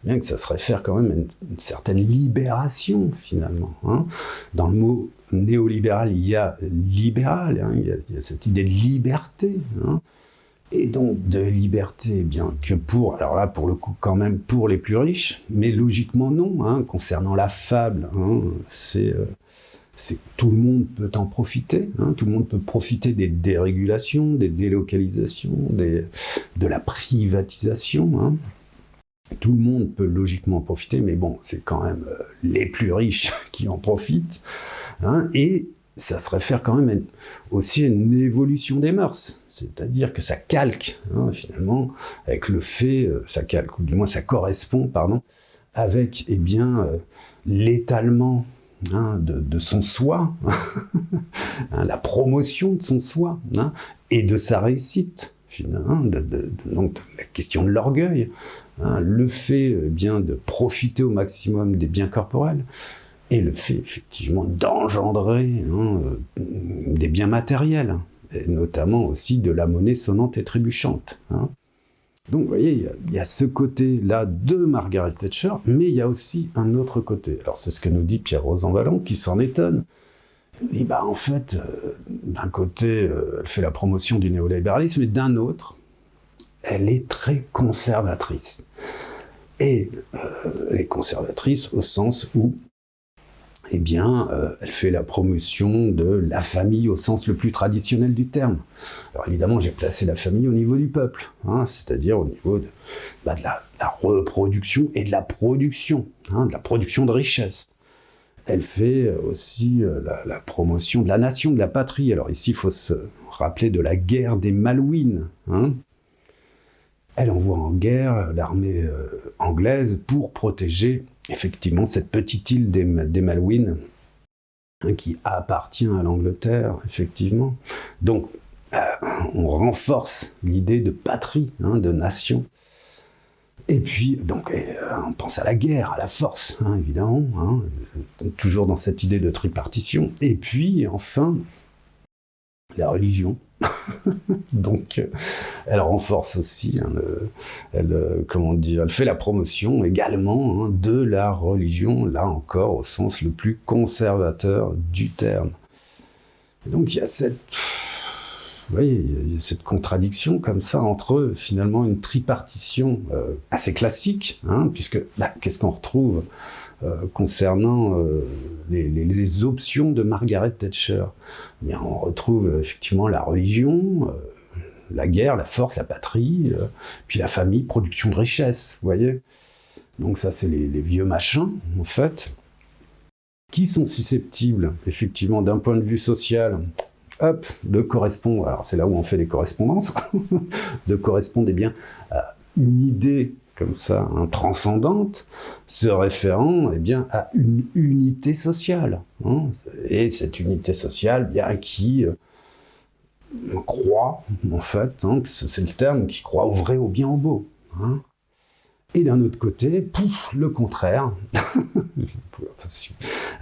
bien que ça se réfère quand même à une certaine libération, finalement. Hein. Dans le mot néolibéral, il y a libéral, hein, il y a cette idée de liberté. Hein. Et donc de liberté, que alors là, pour le coup, quand même pour les plus riches, mais logiquement non, hein, concernant la fable, hein, c'est tout le monde peut en profiter, hein, tout le monde peut profiter des dérégulations, des délocalisations, de la privatisation. Hein. Tout le monde peut logiquement en profiter, mais bon, c'est quand même les plus riches qui en profitent. Hein, et ça se réfère quand même aussi à une évolution des mœurs. C'est-à-dire que ça calque, hein, finalement, avec le fait, ça calque, ou du moins ça correspond, pardon, avec, eh bien, l'étalement, hein, de son soi, hein, la promotion de son soi, hein, et de sa réussite, finalement, donc la question de l'orgueil, hein, le fait, eh bien, de profiter au maximum des biens corporels, et le fait, effectivement, d'engendrer, hein, des biens matériels, et notamment aussi de la monnaie sonnante et trébuchante. Hein. Donc, vous voyez, il y a ce côté-là de Margaret Thatcher, mais il y a aussi un autre côté. Alors, c'est ce que nous dit Pierre-Rose en Vallon, qui s'en étonne. Il dit, en fait, d'un côté, elle fait la promotion du néolibéralisme, et d'un autre, elle est très conservatrice. Et elle est conservatrice au sens où, eh bien, elle fait la promotion de la famille au sens le plus traditionnel du terme. Alors évidemment, j'ai placé la famille au niveau du peuple, hein, c'est-à-dire au niveau de la reproduction et de la production, hein, de la production de richesse. Elle fait aussi la promotion de la nation, de la patrie. Alors ici, il faut se rappeler de la guerre des Malouines. Hein. Elle envoie en guerre l'armée anglaise pour protéger effectivement cette petite île des Malouines, hein, qui appartient à l'Angleterre, effectivement. Donc, on renforce l'idée de patrie, hein, de nation. Et puis, donc, on pense à la guerre, à la force, hein, évidemment, hein, toujours dans cette idée de tripartition. Et puis, enfin, la religion. Donc, elle renforce aussi, hein, elle fait la promotion également, hein, de la religion, là encore, au sens le plus conservateur du terme. Et donc, il y a cette contradiction comme ça entre finalement une tripartition assez classique, hein, puisque qu'est-ce qu'on retrouve concernant les options de Margaret Thatcher? Eh bien, on retrouve effectivement la religion, la guerre, la force, la patrie, puis la famille, production de richesse, vous voyez. Donc ça, c'est les vieux machins, en fait, qui sont susceptibles, effectivement, d'un point de vue social, de correspondre, alors c'est là où on fait des correspondances, de correspondre, eh bien, à une idée comme ça, hein, transcendante, se référant, eh bien, à une unité sociale. Hein, et cette unité sociale, bien, qui croit, en fait, hein, c'est le terme, qui croit au vrai, au bien, au beau. Hein. Et d'un autre côté, le contraire,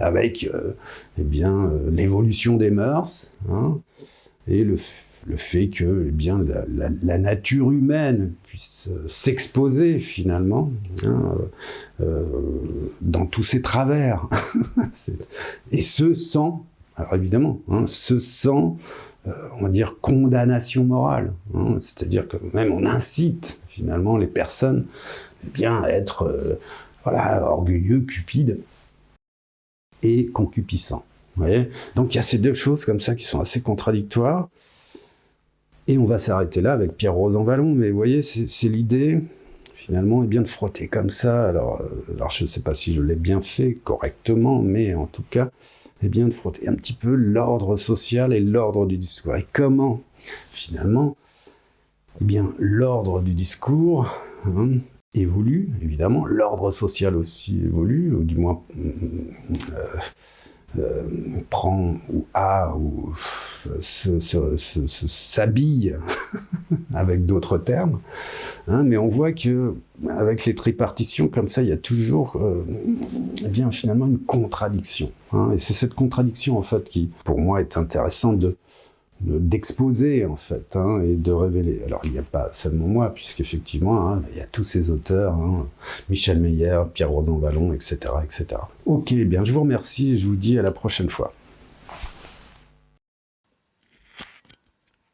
avec eh bien, l'évolution des mœurs, hein, et le fait que, eh bien, la nature humaine puisse s'exposer finalement, hein, dans tous ses travers, et ce sans, alors évidemment, hein, sans, on va dire, condamnation morale, hein, c'est-à-dire que même on incite finalement les personnes, eh bien, à être orgueilleux, cupides et concupiscents. Vous voyez ? Donc il y a ces deux choses comme ça qui sont assez contradictoires. Et on va s'arrêter là avec Pierre-Rose en Vallon, mais vous voyez, c'est l'idée, finalement, eh bien, de frotter comme ça. Alors je ne sais pas si je l'ai bien fait correctement, mais en tout cas, eh bien, de frotter un petit peu l'ordre social et l'ordre du discours. Et comment, finalement, eh bien, l'ordre du discours, hein, évolue, évidemment, l'ordre social aussi évolue, ou du moins prend ou a ou s'habille avec d'autres termes, hein, mais on voit que avec les tripartitions comme ça, il y a toujours eh bien, finalement une contradiction, hein, et c'est cette contradiction en fait qui pour moi est intéressante d'exposer en fait, hein, et de révéler. Alors il n'y a pas seulement moi, puisqu'effectivement, hein, il y a tous ces auteurs, hein, Michel Meyer, Pierre-Rose en Vallon, etc., etc. Ok, bien, je vous remercie et je vous dis à la prochaine fois.